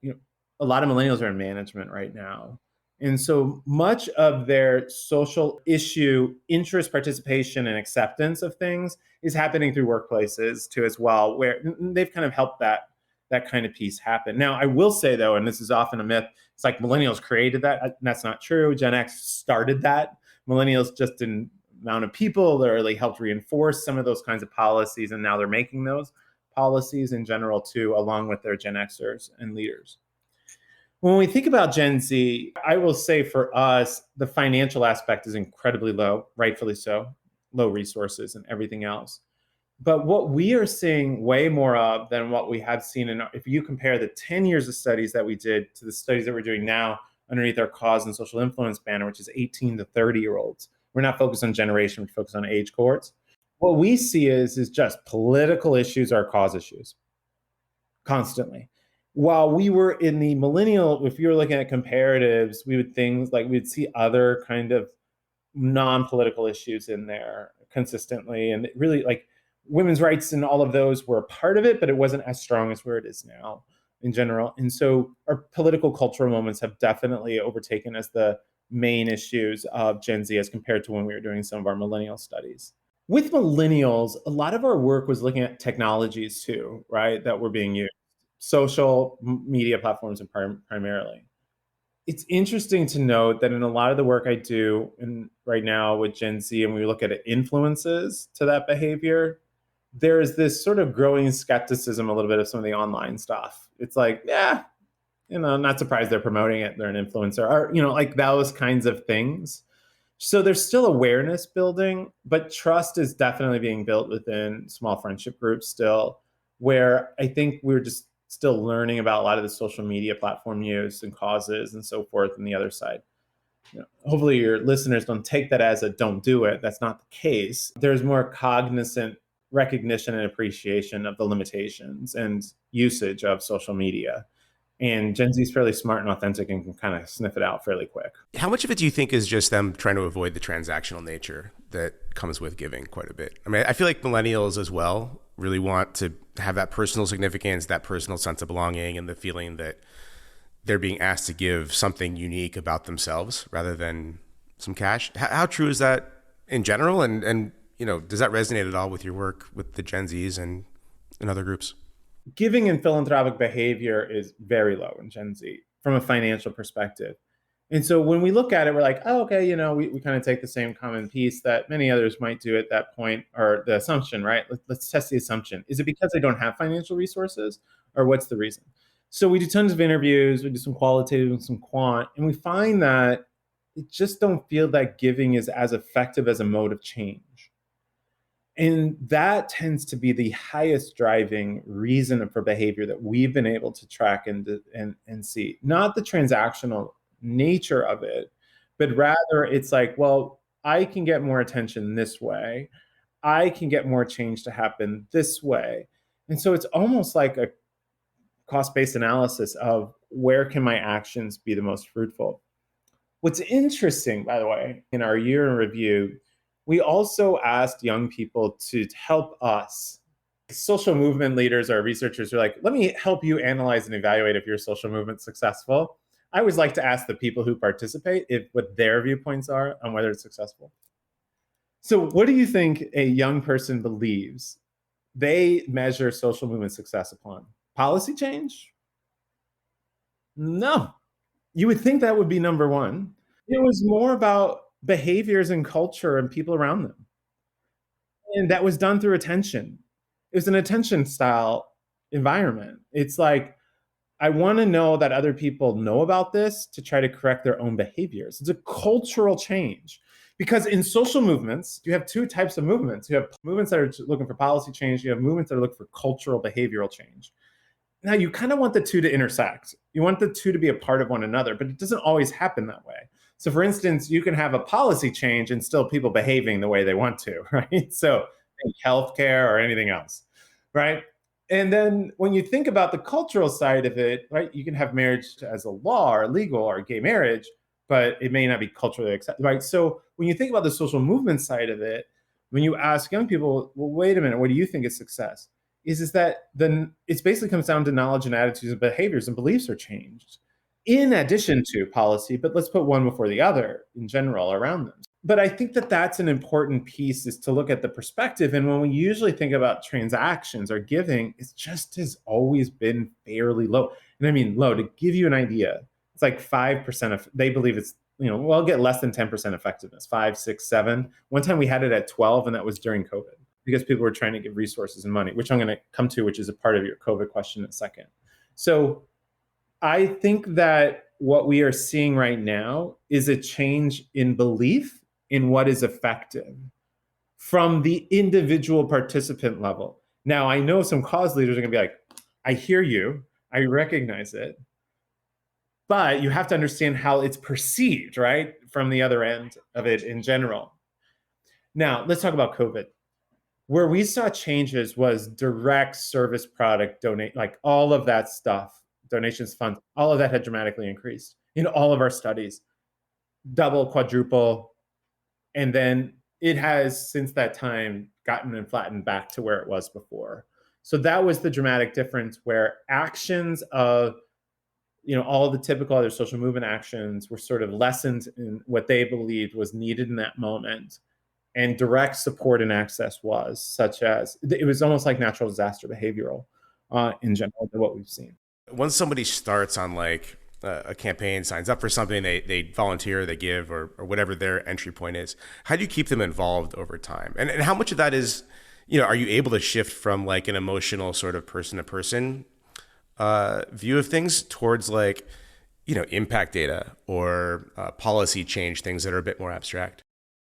a lot of millennials are in management right now. And so much of their social issue, interest, participation, and acceptance of things is happening through workplaces too as well, where they've kind of helped that kind of piece happen. Now, I will say though, and this is often a myth, it's like millennials created that. That's not true. Gen X started that. Millennials just didn't amount of people that really helped reinforce some of those kinds of policies, and now they're making those policies in general too, along with their Gen Xers and leaders. When we think about Gen Z, I will say for us, the financial aspect is incredibly low, rightfully so, low resources and everything else. But what we are seeing way more of than what we have seen, if you compare the 10 years of studies that we did to the studies that we're doing now underneath our cause and social influence banner, which is 18 to 30-year-olds. We're not focused on generation, we're focused on age cohorts. What we see is just political issues are cause issues constantly. While we were in the millennial, if you were looking at comparatives, we'd see other kind of non-political issues in there consistently. And really like women's rights and all of those were a part of it, but it wasn't as strong as where it is now in general. And so our political cultural moments have definitely overtaken as the main issues of Gen Z as compared to when we were doing some of our millennial studies. With millennials, a lot of our work was looking at technologies too, right, that were being used. Social media platforms and primarily. It's interesting to note that in a lot of the work I do right now with Gen Z, and we look at influences to that behavior, there's this sort of growing skepticism a little bit of some of the online stuff. It's like, yeah, not surprised they're promoting it. They're an influencer, or, like those kinds of things. So there's still awareness building, but trust is definitely being built within small friendship groups still, where I think we're just still learning about a lot of the social media platform use and causes and so forth on the other side. Hopefully your listeners don't take that as a don't do it. That's not the case. There's more cognizant recognition and appreciation of the limitations and usage of social media. And Gen Z is fairly smart and authentic and can kind of sniff it out fairly quick. How much of it do you think is just them trying to avoid the transactional nature that comes with giving quite a bit? I mean, I feel like millennials as well really want to have that personal significance, that personal sense of belonging, and the feeling that they're being asked to give something unique about themselves rather than some cash. How true is that in general? And does that resonate at all with your work with the Gen Zs and other groups? Giving and philanthropic behavior is very low in Gen Z from a financial perspective. And so when we look at it, we're like, oh, okay, we kind of take the same common piece that many others might do at that point, or the assumption, right? Let's test the assumption. Is it because they don't have financial resources, or what's the reason? So we do tons of interviews, we do some qualitative and some quant, and we find that it just don't feel that giving is as effective as a mode of change. And that tends to be the highest driving reason for behavior that we've been able to track and see. Not the transactional nature of it, but rather it's like, well, I can get more attention this way. I can get more change to happen this way. And so it's almost like a cost-based analysis of where can my actions be the most fruitful. What's interesting, by the way, in our year in review, we also asked young people to help us. Social movement leaders or researchers are like, let me help you analyze and evaluate if your social movement's successful. I always like to ask the people who participate what their viewpoints are on whether it's successful. So what do you think a young person believes they measure social movement success upon? Policy change? No. You would think that would be number one. It was more about behaviors and culture and people around them. And that was done through attention. It was an attention style environment. It's like, I want to know that other people know about this to try to correct their own behaviors. It's a cultural change. Because in social movements, you have two types of movements. You have movements that are looking for policy change. You have movements that are looking for cultural behavioral change. Now, you kind of want the two to intersect. You want the two to be a part of one another, but it doesn't always happen that way. So for instance, you can have a policy change and still people behaving the way they want to, right? So healthcare or anything else, right? And then when you think about the cultural side of it, right, you can have marriage as a law or legal or gay marriage, but it may not be culturally accepted, right? So when you think about the social movement side of it, when you ask young people, well, wait a minute, what do you think is success? Is that then it basically comes down to knowledge and attitudes and behaviors and beliefs are changed in addition to policy, but let's put one before the other in general around them. But I think that that's an important piece, is to look at the perspective. And when we usually think about transactions or giving, it just has always been fairly low. And I mean low, to give you an idea, it's like 5% of, they believe it's, we'll get less than 10% effectiveness, 5, 6, 7. One time we had it at 12, and that was during COVID because people were trying to give resources and money, which I'm going to come to, which is a part of your COVID question in a second. So I think that what we are seeing right now is a change in belief in what is effective from the individual participant level. Now, I know some cause leaders are going to be like, I hear you, I recognize it, but you have to understand how it's perceived, right, from the other end of it in general. Now, let's talk about COVID. Where we saw changes was direct service product donate, like all of that stuff, donations, funds, all of that had dramatically increased in all of our studies, double, quadruple. And then it has since that time gotten and flattened back to where it was before. So that was the dramatic difference, where actions of, all the typical other social movement actions were sort of lessened in what they believed was needed in that moment. And direct support and access was, such as, it was almost like natural disaster behavioral in general than what we've seen. Once somebody starts on like a campaign, signs up for something, they volunteer, they give, or whatever their entry point is, how do you keep them involved over time? And how much of that is Are you able to shift from like an emotional sort of person to person view of things towards like, impact data or policy change, things that are a bit more abstract?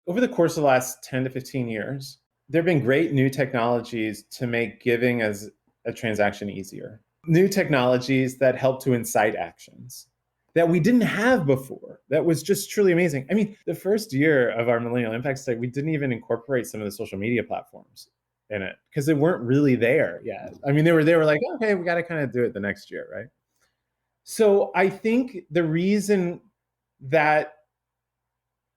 Over the course of the last 10 to 15 years, there have been great new technologies to make giving as a transaction easier. New technologies that help to incite actions that we didn't have before. That was just truly amazing. I mean, the first year of our Millennial Impact Study, we didn't even incorporate some of the social media platforms in it because they weren't really there yet. I mean, they were like, okay, we got to kind of do it the next year, right? So I think the reason that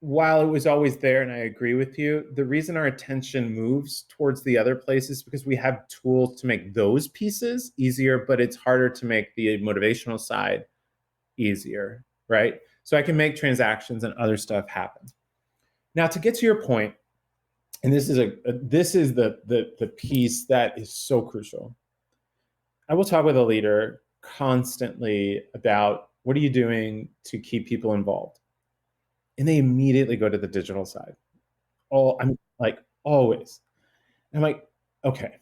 while it was always there, and I agree with you, the reason our attention moves towards the other places because we have tools to make those pieces easier, but it's harder to make the motivational side easier, right? So I can make transactions and other stuff happen. Now, to get to your point, and this is the piece that is so crucial. I will talk with a leader constantly about what are you doing to keep people involved, and they immediately go to the digital side. I'm like, always. And I'm like, okay.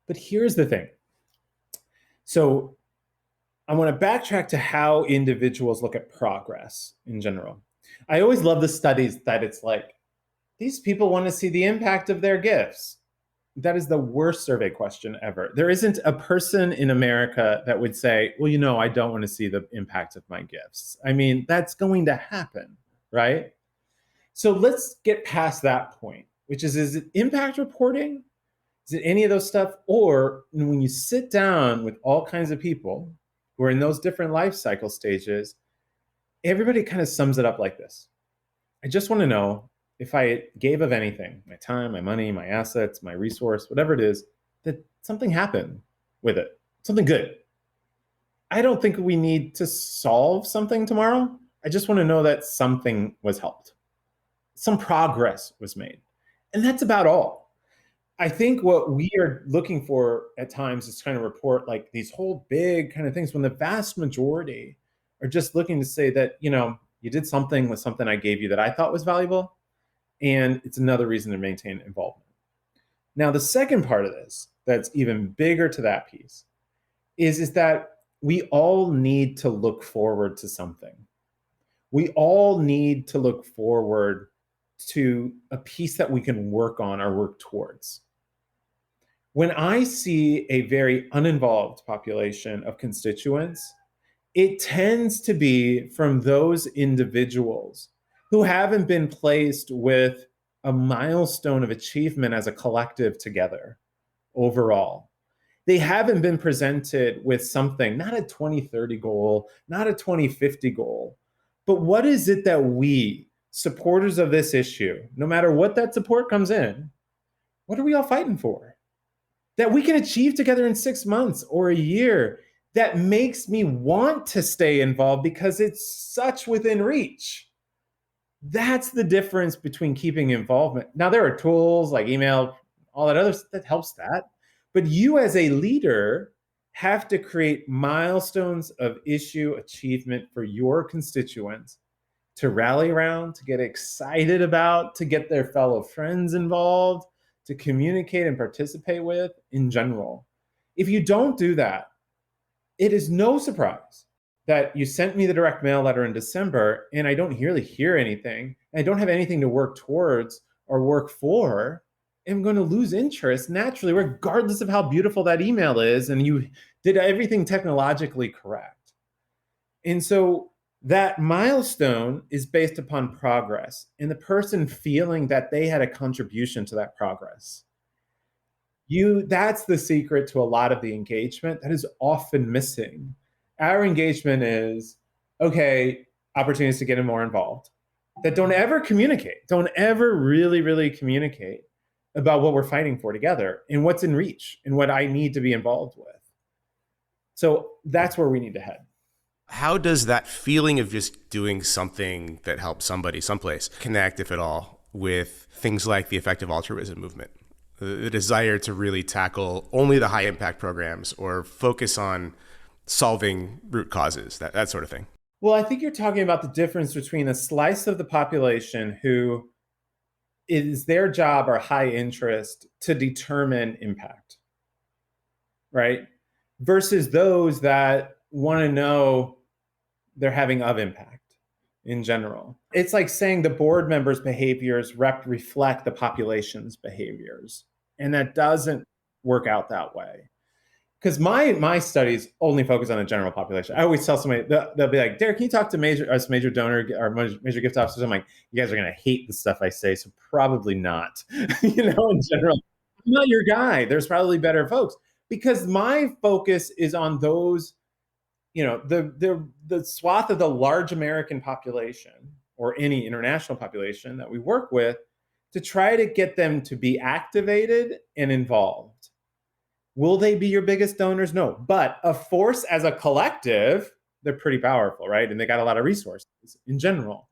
But here's the thing. So I want to backtrack to how individuals look at progress in general. I always love the studies that it's like, these people want to see the impact of their gifts. That is the worst survey question ever. There isn't a person in America that would say, well, I don't want to see the impact of my gifts. I mean, that's going to happen, right? So let's get past that point, which is it impact reporting? Is it any of those stuff? Or when you sit down with all kinds of people who are in those different life cycle stages, everybody kind of sums it up like this. I just want to know if I gave of anything, my time, my money, my assets, my resource, whatever it is, that something happened with it, something good. I don't think we need to solve something tomorrow. I just want to know that something was helped. Some progress was made. And that's about all. I think what we are looking for at times is kind of report like these whole big kind of things when the vast majority are just looking to say that, you did something with something I gave you that I thought was valuable. And it's another reason to maintain involvement. Now, the second part of this that's even bigger to that piece is that we all need to look forward to something. We all need to look forward to a piece that we can work on or work towards. When I see a very uninvolved population of constituents, it tends to be from those individuals who haven't been placed with a milestone of achievement as a collective together overall. They haven't been presented with something, not a 2030 goal, not a 2050 goal, but what is it that we, supporters of this issue, no matter what that support comes in, what are we all fighting for? That we can achieve together in 6 months or a year that makes me want to stay involved because it's such within reach. That's the difference between keeping involvement. Now, there are tools like email, all that other stuff that helps that. But you as a leader have to create milestones of issue achievement for your constituents to rally around, to get excited about, to get their fellow friends involved, to communicate and participate with in general. If you don't do that, it is no surprise that you sent me the direct mail letter in December and I don't really hear anything. I don't have anything to work towards or work for. I'm going to lose interest naturally, regardless of how beautiful that email is. And you did everything technologically correct. And so that milestone is based upon progress and the person feeling that they had a contribution to that progress. That's the secret to a lot of the engagement that is often missing. Our engagement is, okay, opportunities to get more involved that don't ever communicate, don't ever really, really communicate about what we're fighting for together and what's in reach and what I need to be involved with. So that's where we need to head. How does that feeling of just doing something that helps somebody someplace connect, if at all, with things like the effective altruism movement? The desire to really tackle only the high impact programs or focus on solving root causes, that sort of thing. Well, I think you're talking about the difference between a slice of the population who it is their job or high interest to determine impact, right? Versus those that want to know they're having of impact in general. It's like saying the board members' behaviors reflect the population's behaviors. And that doesn't work out that way. Because my studies only focus on the general population. I always tell somebody, they'll be like, Derrick, can you talk to major donor or major gift officers? I'm like, you guys are going to hate the stuff I say, so probably not. In general, I'm not your guy. There's probably better folks. Because my focus is on those, the swath of the large American population or any international population that we work with to try to get them to be activated and involved. Will they be your biggest donors? No. But a force as a collective, they're pretty powerful, right? And they got a lot of resources in general.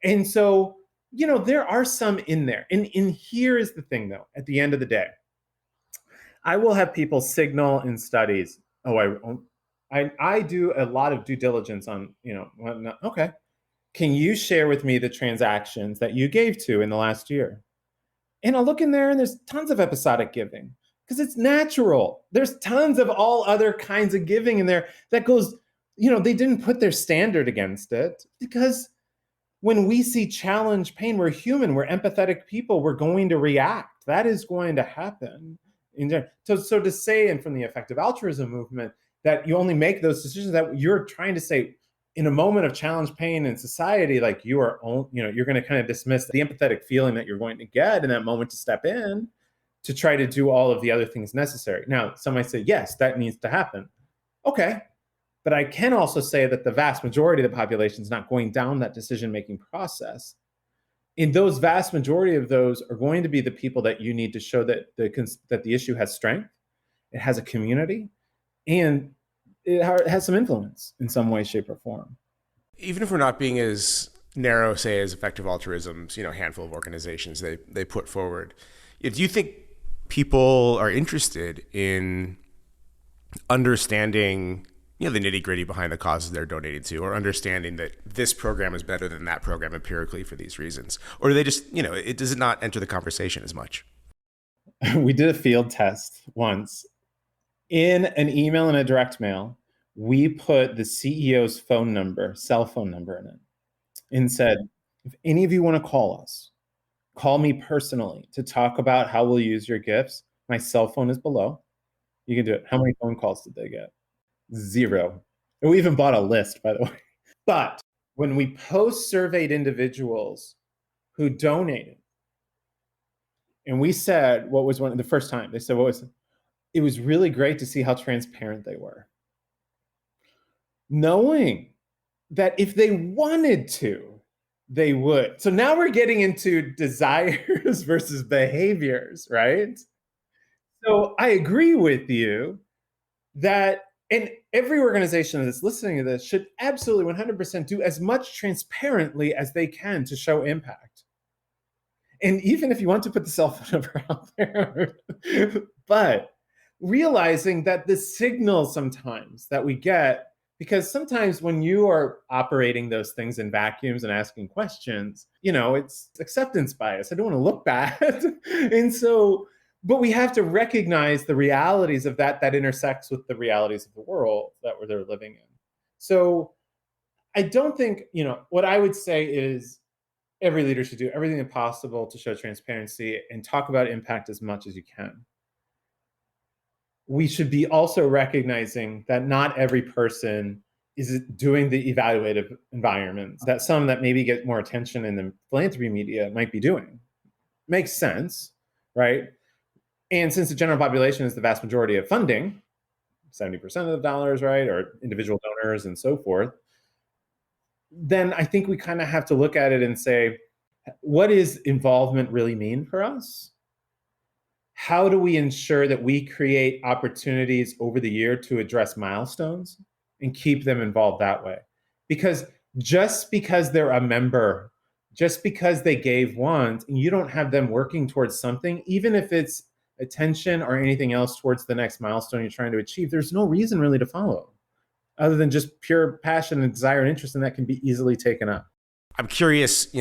And so, there are some in there. And here is the thing, though, at the end of the day, I will have people signal in studies, I do a lot of due diligence on, okay, can you share with me the transactions that you gave to in the last year? And I'll look in there and there's tons of episodic giving because it's natural. There's tons of all other kinds of giving in there that goes, they didn't put their standard against it because when we see challenge pain, we're human, we're empathetic people, we're going to react. That is going to happen. So to say, and from the effective altruism movement, that you only make those decisions that you're trying to say in a moment of challenge pain in society, like you're going to kind of dismiss the empathetic feeling that you're going to get in that moment to step in to try to do all of the other things necessary. Now, some might say, yes, that needs to happen. Okay. But I can also say that the vast majority of the population is not going down that decision-making process. And those vast majority of those are going to be the people that you need to show that the issue has strength, it has a community, and it has some influence in some way, shape, or form. Even if we're not being as narrow, say, as effective altruism's, handful of organizations they put forward, do you think people are interested in understanding the nitty-gritty behind the causes they're donating to, or understanding that this program is better than that program empirically for these reasons? Or do they just, does it not enter the conversation as much? We did a field test once. In an email and a direct mail, we put the CEO's cell phone number in it and said, if any of you want to call us, call me personally to talk about how we'll use your gifts. My cell phone is below. You can do it. How many phone calls did they get? 0. And we even bought a list, by the way. But when we post-surveyed individuals who donated, and we said, what was the first time? They said, it was really great to see how transparent they were. Knowing that if they wanted to, they would. So now we're getting into desires versus behaviors, right? So I agree with you that, and every organization that's listening to this should absolutely 100% do as much transparently as they can to show impact. And even if you want to put the cell phone number out there, but realizing that the signal sometimes that we get, because sometimes when you are operating those things in vacuums and asking questions, it's acceptance bias. I don't want to look bad. And so, but we have to recognize the realities of that intersects with the realities of the world that they're living in. So I don't think, what I would say is every leader should do everything possible to show transparency and talk about impact as much as you can. We should be also recognizing that not every person is doing the evaluative environments that some that maybe get more attention in the philanthropy media might be doing. Makes sense, right? And since the general population is the vast majority of funding, 70% of the dollars, right, or individual donors and so forth, then I think we kind of have to look at it and say, what does involvement really mean for us? How do we ensure that we create opportunities over the year to address milestones and keep them involved that way? Because just because they're a member, just because they gave once, and you don't have them working towards something, even if it's attention or anything else towards the next milestone you're trying to achieve, there's no reason really to follow other than just pure passion and desire and interest, and that can be easily taken up. I'm curious,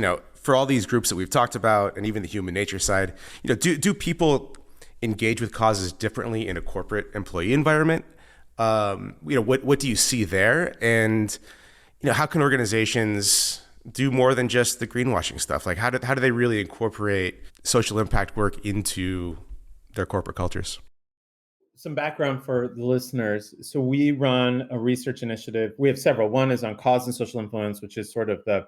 for all these groups that we've talked about, and even the human nature side, do people engage with causes differently in a corporate employee environment? What do you see there? And, how can organizations do more than just the greenwashing stuff? Like, how do they really incorporate social impact work into their corporate cultures? Some background for the listeners. So we run a research initiative. We have several. One is on cause and social influence, which is sort of the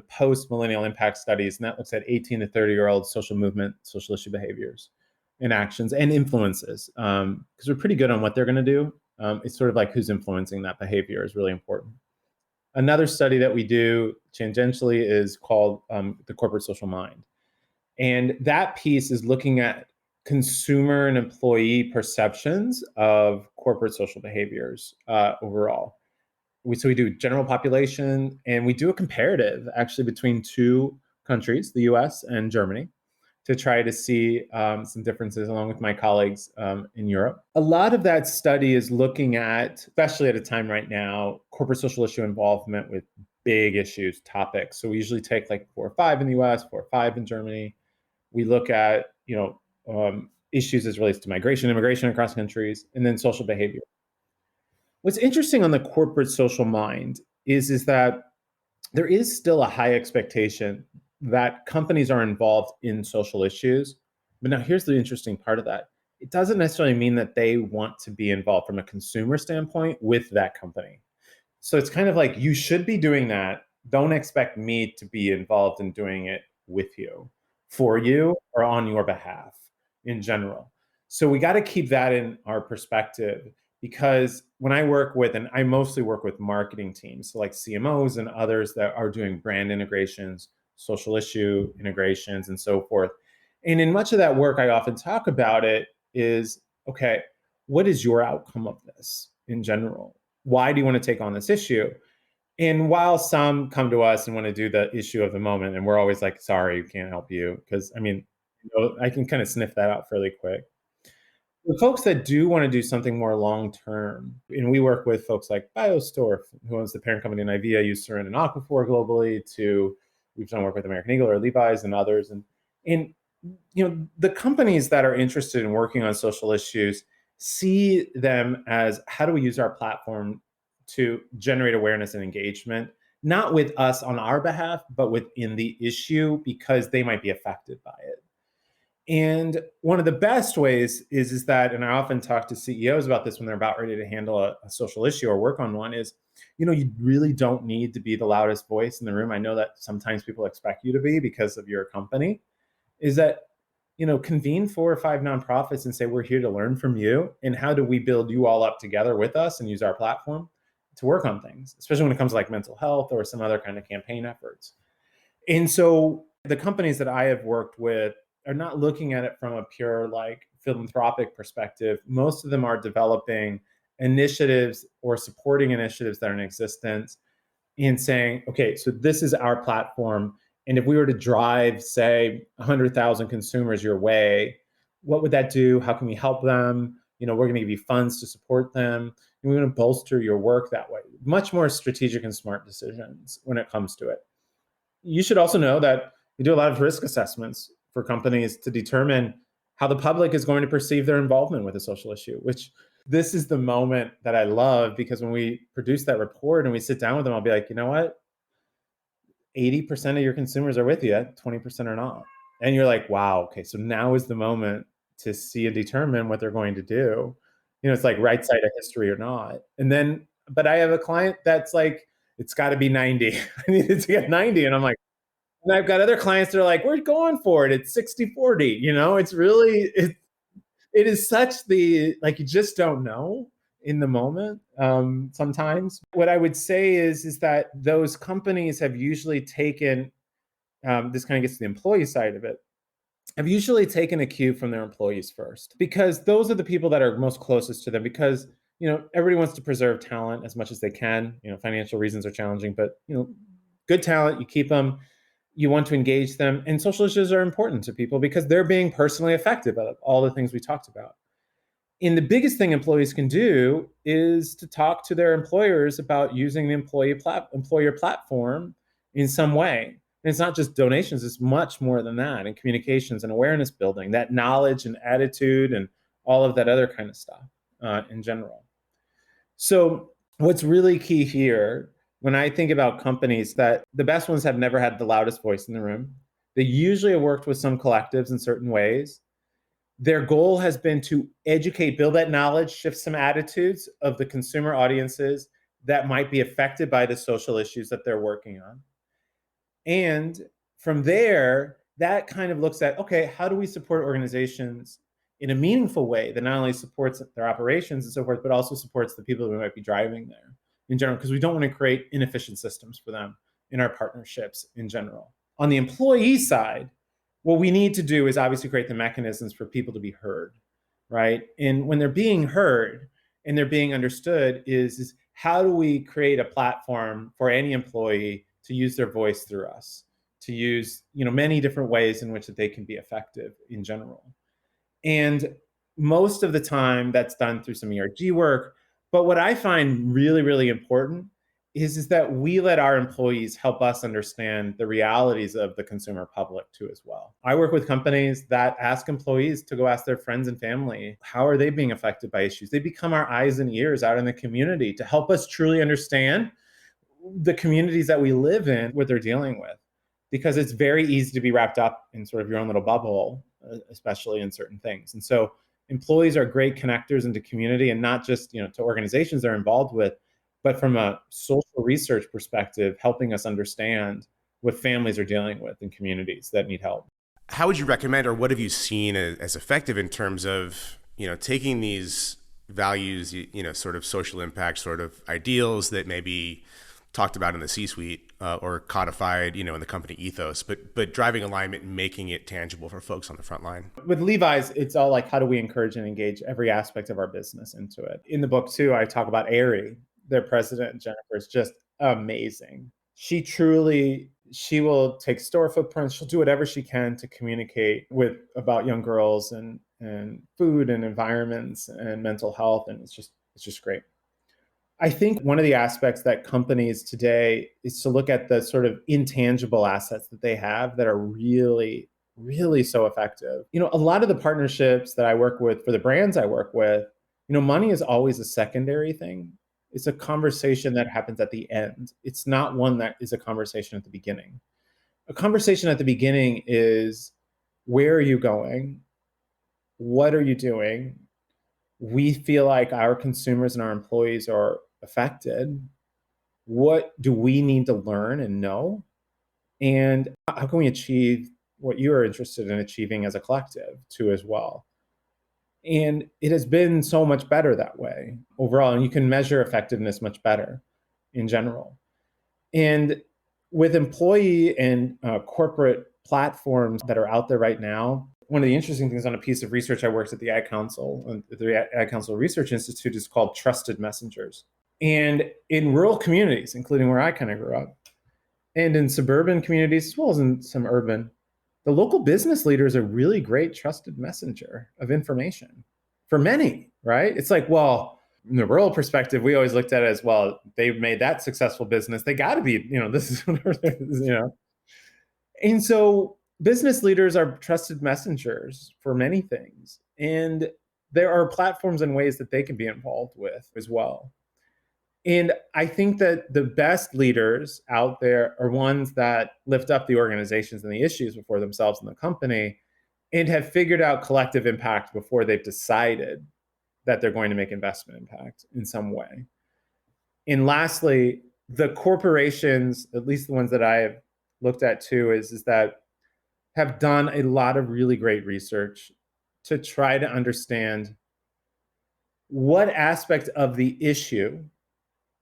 post-millennial impact studies, and that looks at 18 to 30-year-old social movement, social issue behaviors and actions and influences, because we're pretty good on what they're going to do. It's sort of like who's influencing that behavior is really important. Another study that we do tangentially is called the corporate social mind. And that piece is looking at consumer and employee perceptions of corporate social behaviors overall. So we do general population, and we do a comparative actually between two countries, the US and Germany, to try to see some differences along with my colleagues in Europe. A lot of that study is looking at, especially at a time right now, corporate social issue involvement with big issues, topics. So we usually take like 4 or 5 in the US, 4 or 5 in Germany. We look at, issues as relates to migration, immigration across countries, and then social behavior. What's interesting on the corporate social mind is that there is still a high expectation that companies are involved in social issues. But now here's the interesting part of that. It doesn't necessarily mean that they want to be involved from a consumer standpoint with that company. So it's kind of like, you should be doing that. Don't expect me to be involved in doing it with you, for you, or on your behalf in general. So we got to keep that in our perspective, because when I work with, and I mostly work with marketing teams, so like CMOs and others that are doing brand integrations, social issue integrations, and so forth. And in much of that work, I often talk about it is, okay, what is your outcome of this in general? Why do you want to take on this issue? And while some come to us and want to do the issue of the moment, and we're always like, sorry, we can't help you. Because I can kind of sniff that out fairly quick. The folks that do want to do something more long-term, and we work with folks like BioStore, who owns the parent company in Nivea, Eucerin, and Aquaphor globally, to we've done work with American Eagle or Levi's and others. And the companies that are interested in working on social issues see them as, how do we use our platform to generate awareness and engagement, not with us on our behalf, but within the issue, because they might be affected by it. And one of the best ways is that, and I often talk to CEOs about this when they're about ready to handle a social issue or work on one, is, you really don't need to be the loudest voice in the room. I know that sometimes people expect you to be because of your company. Is that, convene 4 or 5 nonprofits and say, we're here to learn from you. And how do we build you all up together with us and use our platform to work on things, especially when it comes to like mental health or some other kind of campaign efforts. And so the companies that I have worked with are not looking at it from a pure like philanthropic perspective. Most of them are developing initiatives or supporting initiatives that are in existence and saying, okay, so this is our platform. And if we were to drive, say, 100,000 consumers your way, what would that do? How can we help them? We're going to give you funds to support them. And we're going to bolster your work that way. Much more strategic and smart decisions when it comes to it. You should also know that we do a lot of risk assessments for companies to determine how the public is going to perceive their involvement with a social issue, which this is the moment that I love, because when we produce that report and we sit down with them, I'll be like, you know what? 80% of your consumers are with you, 20% are not. And you're like, wow, okay, so now is the moment to see and determine what they're going to do. It's like right side of history or not. And then, but I have a client that's like, it's got to be 90. I needed to get 90. And I'm like, and I've got other clients that are like, we're going for it. It's 60-40. It's really, it is such the, like, you just don't know in the moment sometimes. What I would say is that those companies have usually taken, this kind of gets to the employee side of it, have usually taken a cue from their employees first, because those are the people that are most closest to them, because everybody wants to preserve talent as much as they can. Financial reasons are challenging, but good talent, you keep them, you want to engage them. And social issues are important to people because they're being personally affected by all the things we talked about. And the biggest thing employees can do is to talk to their employers about using the employer platform in some way. And it's not just donations, it's much more than that, and communications and awareness building, that knowledge and attitude and all of that other kind of stuff in general. So what's really key here, when I think about companies, that the best ones have never had the loudest voice in the room. They usually have worked with some collectives in certain ways. Their goal has been to educate, build that knowledge, shift some attitudes of the consumer audiences that might be affected by the social issues that they're working on. And from there, that kind of looks at, okay, how do we support organizations in a meaningful way that not only supports their operations and so forth, but also supports the people who might be driving there in general, because we don't want to create inefficient systems for them in our partnerships in general. On the employee side, what we need to do is obviously create the mechanisms for people to be heard, right? And when they're being heard and they're being understood is how do we create a platform for any employee to use their voice through us, to use many different ways in which that they can be effective in general. And most of the time that's done through some ERG work. But what I find really, really important is that we let our employees help us understand the realities of the consumer public too as well. I work with companies that ask employees to go ask their friends and family, how are they being affected by issues? They become our eyes and ears out in the community to help us truly understand the communities that we live in, what they're dealing with. Because it's very easy to be wrapped up in sort of your own little bubble, especially in certain things. And so employees are great connectors into community, and not just to organizations they're involved with, but from a social research perspective, helping us understand what families are dealing with in communities that need help. How would you recommend, or what have you seen as effective in terms of taking these values, sort of social impact sort of ideals that maybe talked about in the C-suite or codified, in the company ethos, but driving alignment and making it tangible for folks on the front line? With Levi's, it's all like, how do we encourage and engage every aspect of our business into it? In the book too, I talk about Aerie, their president, Jennifer, is just amazing. She will take store footprints. She'll do whatever she can to communicate about young girls and food and environments and mental health. And it's just great. I think one of the aspects that companies today is to look at the sort of intangible assets that they have that are really, really so effective. A lot of the partnerships that I work with for the brands I work with, money is always a secondary thing. It's a conversation that happens at the end. It's not one that is a conversation at the beginning. A conversation at the beginning is, where are you going? What are you doing? We feel like our consumers and our employees are affected. What do we need to learn and know? And how can we achieve what you are interested in achieving as a collective too as well? And it has been so much better that way overall. And you can measure effectiveness much better in general. And with employee and corporate platforms that are out there right now, one of the interesting things on a piece of research I worked at the Ad Council, the Ad Council Research Institute, is called trusted messengers. And in rural communities, including where I kind of grew up, and in suburban communities, as well as in some urban, the local business leader is a really great trusted messenger of information for many, right? It's like, well, in the rural perspective, we always looked at it as, well, they've made that successful business. They got to be, this is whatever, And so business leaders are trusted messengers for many things. And there are platforms and ways that they can be involved with as well. And I think that the best leaders out there are ones that lift up the organizations and the issues before themselves and the company, and have figured out collective impact before they've decided that they're going to make investment impact in some way. And lastly, the corporations, at least the ones that I have looked at too, is that have done a lot of really great research to try to understand what aspect of the issue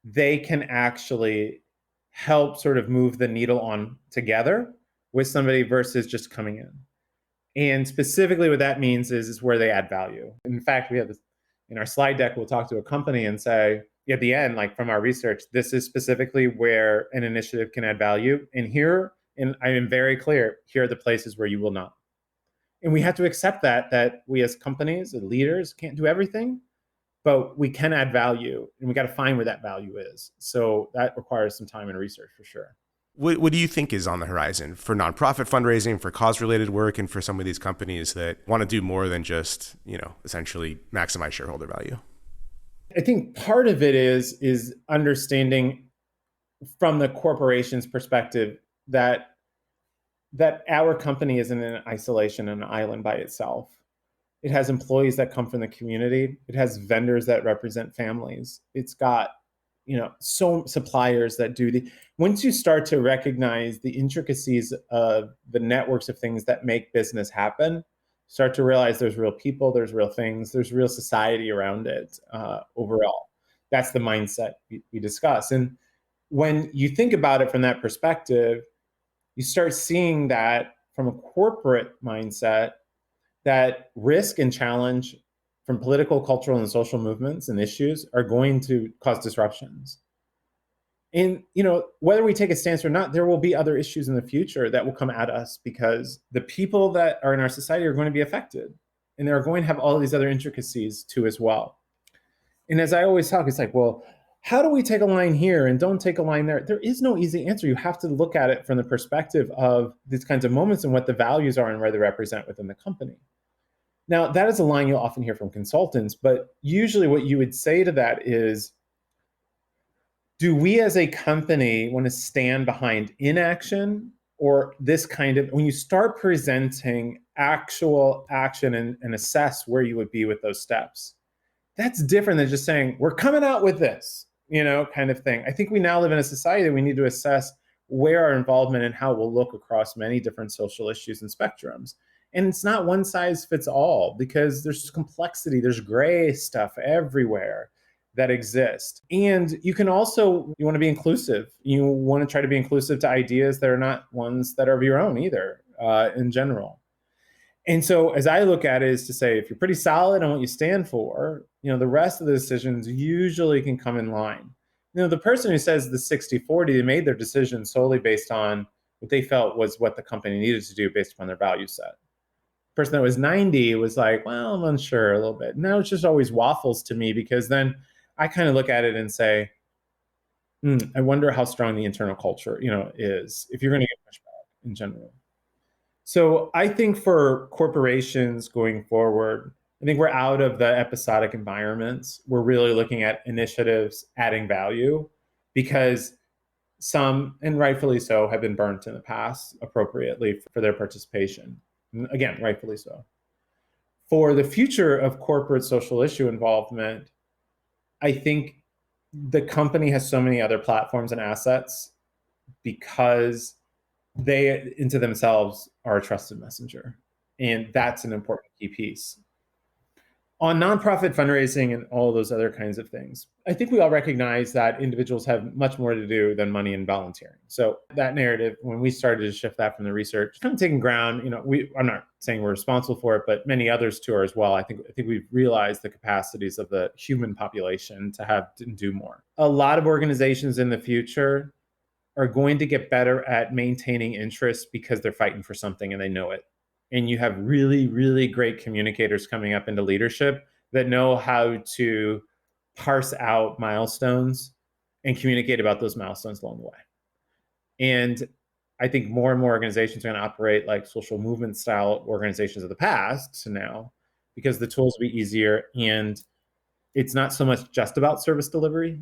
they can actually help sort of move the needle on together with somebody versus just coming in. And specifically what that means is where they add value. In fact, we have this in our slide deck, we'll talk to a company and say, at the end, like from our research, this is specifically where an initiative can add value. And I am very clear, here are the places where you will not. And we have to accept that we as companies and leaders can't do everything, but we can add value, and we got to find where that value is. So that requires some time and research for sure. What do you think is on the horizon for nonprofit fundraising, for cause-related work, and for some of these companies that want to do more than just, essentially maximize shareholder value? I think part of it is understanding from the corporation's perspective that our company isn't in isolation, an island by itself. It has employees that come from the community. It has vendors that represent families. It's got, so suppliers that do once you start to recognize the intricacies of the networks of things that make business happen, start to realize there's real people, there's real things, there's real society around it overall. That's the mindset we discuss. And when you think about it from that perspective, you start seeing that from a corporate mindset, that risk and challenge from political, cultural, and social movements and issues are going to cause disruptions. And, whether we take a stance or not, there will be other issues in the future that will come at us because the people that are in our society are going to be affected. And they're going to have all these other intricacies too as well. And as I always talk, it's like, well, how do we take a line here and don't take a line there? There is no easy answer. You have to look at it from the perspective of these kinds of moments and what the values are and where they represent within the company. Now, that is a line you'll often hear from consultants, but usually what you would say to that is, do we as a company want to stand behind inaction or this kind of, when you start presenting actual action and assess where you would be with those steps, that's different than just saying, we're coming out with this, kind of thing. I think we now live in a society that we need to assess where our involvement and how it will look across many different social issues and spectrums. And it's not one size fits all because there's complexity, there's gray stuff everywhere that exists. And you want to be inclusive. You want to try to be inclusive to ideas that are not ones that are of your own either, in general. And so as I look at it is to say, if you're pretty solid on what you stand for, the rest of the decisions usually can come in line. The person who says the 60-40, they made their decision solely based on what they felt was what the company needed to do based upon their value set. The person that was 90 was like, well, I'm unsure a little bit. And that was just always waffles to me because then I kind of look at it and say, I wonder how strong the internal culture, is if you're going to get pushback in general. So I think for corporations going forward, I think we're out of the episodic environments. We're really looking at initiatives adding value because some, and rightfully so, have been burnt in the past appropriately for their participation. And again, rightfully so. For the future of corporate social issue involvement, I think the company has so many other platforms and assets because they into themselves are a trusted messenger. And that's an important key piece. On nonprofit fundraising and all those other kinds of things, I think we all recognize that individuals have much more to do than money and volunteering. So that narrative, when we started to shift that from the research, kind of taking ground, I'm not saying we're responsible for it, but many others too are as well. I think we've realized the capacities of the human population to have to do more. A lot of organizations in the future are going to get better at maintaining interest because they're fighting for something and they know it. And you have really, really great communicators coming up into leadership that know how to parse out milestones and communicate about those milestones along the way. And I think more and more organizations are going to operate like social movement style organizations of the past now because the tools will be easier. And it's not so much just about service delivery,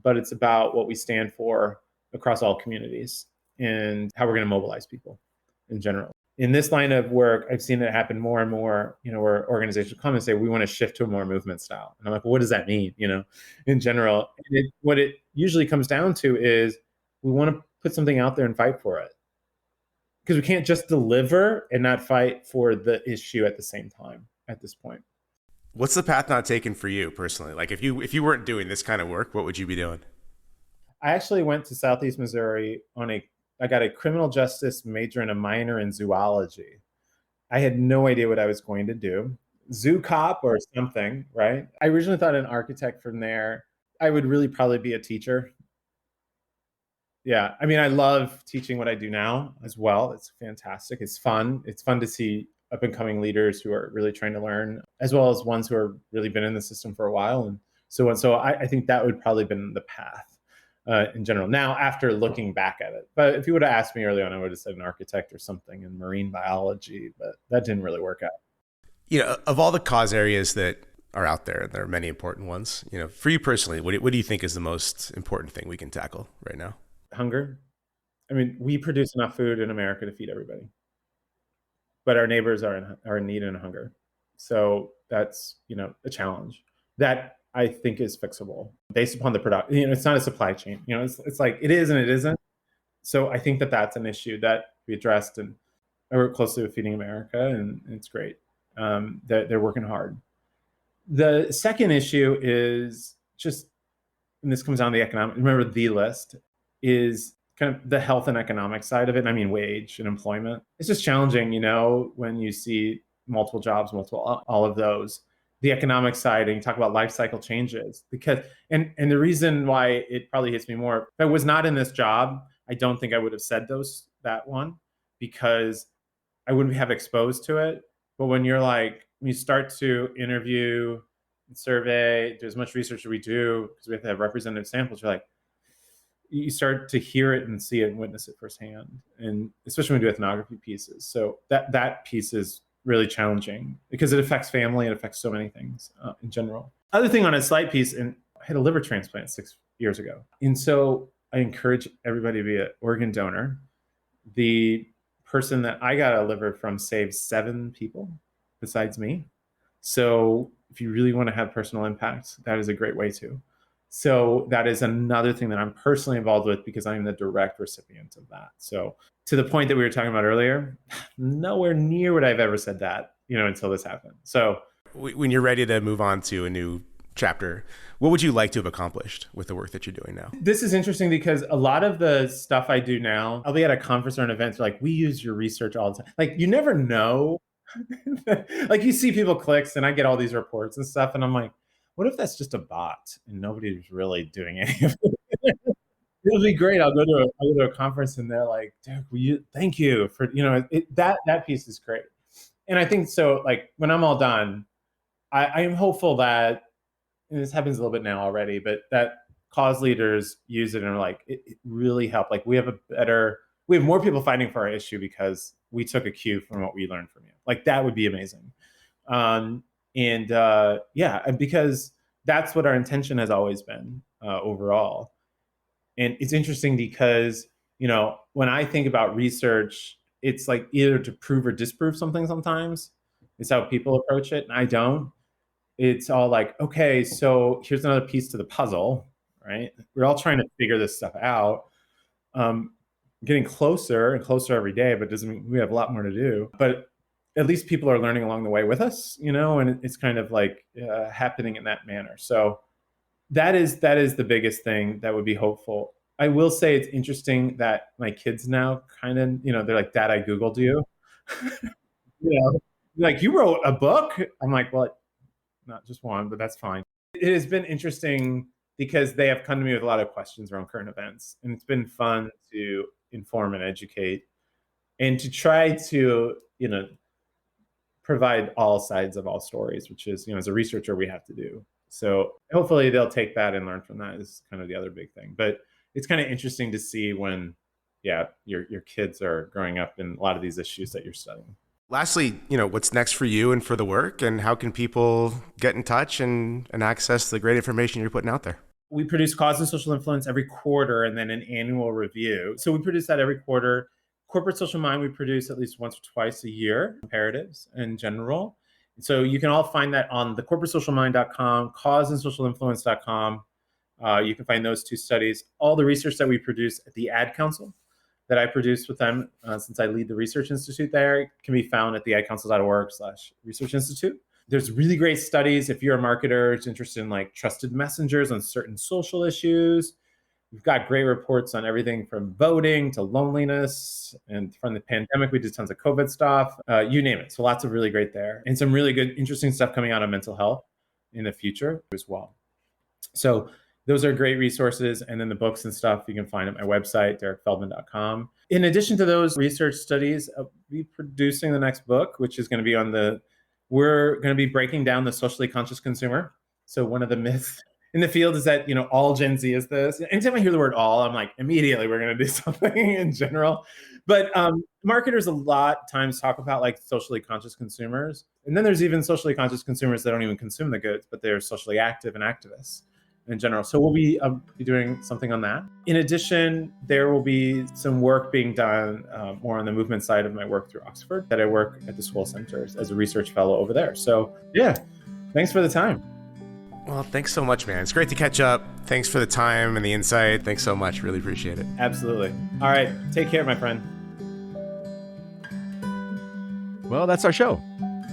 but it's about what we stand for across all communities and how we're going to mobilize people in general. In this line of work, I've seen it happen more and more, where organizations come and say, we want to shift to a more movement style. And I'm like, well, what does that mean, in general? And what it usually comes down to is we want to put something out there and fight for it. Because we can't just deliver and not fight for the issue at the same time at this point. What's the path not taken for you personally? Like if you weren't doing this kind of work, what would you be doing? I actually went to Southeast Missouri I got a criminal justice major and a minor in zoology. I had no idea what I was going to do. Zoo cop or something, right? I originally thought an architect from there. I would really probably be a teacher. Yeah. I mean, I love teaching what I do now as well. It's fantastic. It's fun. It's fun to see up and coming leaders who are really trying to learn, as well as ones who have really been in the system for a while. And so I think that would probably been the path. in general. Now, after looking back at it, but if you would have asked me early on, I would have said an architect or something in marine biology, but that didn't really work out. Of all the cause areas that are out there, there are many important ones. For you personally, what do you think is the most important thing we can tackle right now? Hunger. I mean, we produce enough food in America to feed everybody, but our neighbors are in need and hunger. So that's, a challenge that I think is fixable based upon the product. It's not a supply chain. It's like it is and it isn't. So I think that that's an issue that we addressed, and I work closely with Feeding America, and it's great. They're working hard. The second issue is just, and this comes down to the economic, remember the list, is kind of the health and economic side of it. I mean, wage and employment. It's just challenging, when you see multiple jobs, all of those. The economic side, and you talk about life cycle changes, because, and the reason why it probably hits me more, if I was not in this job, I don't think I would have said that one, because I wouldn't have exposed to it. But when you start to interview, survey, do as much research as we do, because we have to have representative samples, you start to hear it and see it and witness it firsthand. And especially when we do ethnography pieces. So that piece is really challenging because it affects family, it affects so many things in general. Other thing on a slight piece, and I had a liver transplant 6 years ago. And so I encourage everybody to be an organ donor. The person that I got a liver from saved 7 people besides me. So if you really want to have personal impact, that is a great way to. So that is another thing that I'm personally involved with because I'm the direct recipient of that. So to the point that we were talking about earlier, nowhere near would I've ever said that, until this happened. So when you're ready to move on to a new chapter, what would you like to have accomplished with the work that you're doing now? This is interesting because a lot of the stuff I do now, I'll be at a conference or an event, like, we use your research all the time. Like, you never know. Like, you see people clicks, and I get all these reports and stuff, and I'm like, what if that's just a bot and nobody's really doing any of it? It'll be great. I'll go to a conference and they're like, Derrick, thank you for, that piece is great. And I think so, like, when I'm all done, I am hopeful that, and this happens a little bit now already, but that cause leaders use it and are like, it really helped. Like, we have more people fighting for our issue because we took a cue from what we learned from you. Like, that would be amazing. Because that's what our intention has always been overall. And it's interesting because, when I think about research, it's like either to prove or disprove something sometimes. It's how people approach it. And I don't. It's all like, okay, so here's another piece to the puzzle, right? We're all trying to figure this stuff out. Getting closer and closer every day, but doesn't mean we have a lot more to do. But at least people are learning along the way with us, and it's kind of like happening in that manner. So that is the biggest thing that would be hopeful. I will say it's interesting that my kids now kind of, they're like, Dad, I Googled you. Like, you wrote a book. I'm like, well, not just one, but that's fine. It has been interesting because they have come to me with a lot of questions around current events, and it's been fun to inform and educate and to try to, provide all sides of all stories, which is, as a researcher, we have to do. So hopefully they'll take that and learn from that is kind of the other big thing. But it's kind of interesting to see when, your kids are growing up in a lot of these issues that you're studying. Lastly, what's next for you and for the work, and how can people get in touch and access the great information you're putting out there? We produce Cause and Social Influence every quarter and then an annual review. So we produce that every quarter. Corporate Social Mind, we produce at least once or twice a year, comparatives in general. So you can all find that on the corporatesocialmind.com, causeandsocialinfluence.com. You can find those 2 studies. All the research that we produce at the Ad Council that I produce with them, since I lead the Research Institute there, can be found at theadcouncil.org/Research Institute. There's really great studies if you're a marketer who's interested in like trusted messengers on certain social issues. We've got great reports on everything from voting to loneliness, and from the pandemic, we did tons of COVID stuff, you name it. So lots of really great there, and some really good, interesting stuff coming out on mental health in the future as well. So those are great resources. And then the books and stuff you can find at my website, derrickfeldmann.com. In addition to those research studies, I'll be producing the next book, which is going to be we're going to be breaking down the socially conscious consumer. So one of the myths in the field is that, all Gen Z is this. Anytime I hear the word all, I'm like, immediately we're going to do something in general. But marketers a lot of times talk about like socially conscious consumers. And then there's even socially conscious consumers that don't even consume the goods, but they're socially active and activists in general. So we'll be doing something on that. In addition, there will be some work being done more on the movement side of my work through Oxford, that I work at the School Centers as a research fellow over there. So yeah, thanks for the time. Well, thanks so much, man. It's great to catch up. Thanks for the time and the insight. Thanks so much. Really appreciate it. Absolutely. All right. Take care, my friend. Well, that's our show.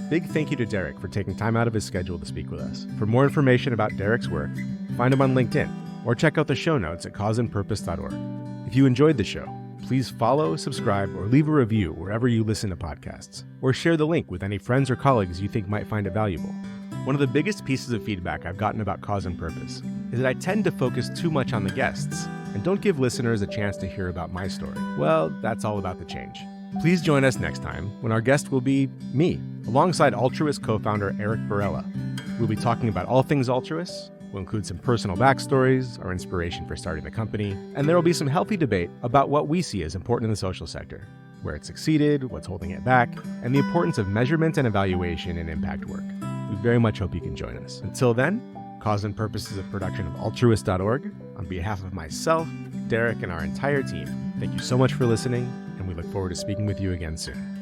Big thank you to Derrick for taking time out of his schedule to speak with us. For more information about Derrick's work, find him on LinkedIn or check out the show notes at causeandpurpose.org. If you enjoyed the show, please follow, subscribe, or leave a review wherever you listen to podcasts, or share the link with any friends or colleagues you think might find it valuable. One of the biggest pieces of feedback I've gotten about Cause and Purpose is that I tend to focus too much on the guests and don't give listeners a chance to hear about my story. Well, that's all about to change. Please join us next time when our guest will be me, alongside Altruist co-founder Eric Barella. We'll be talking about all things Altruist. We'll include some personal backstories, our inspiration for starting the company, and there will be some healthy debate about what we see as important in the social sector, where it succeeded, what's holding it back, and the importance of measurement and evaluation in impact work. We very much hope you can join us. Until then, Cause and Purpose is a production of altruist.org. On behalf of myself, Derrick, and our entire team, thank you so much for listening, and we look forward to speaking with you again soon.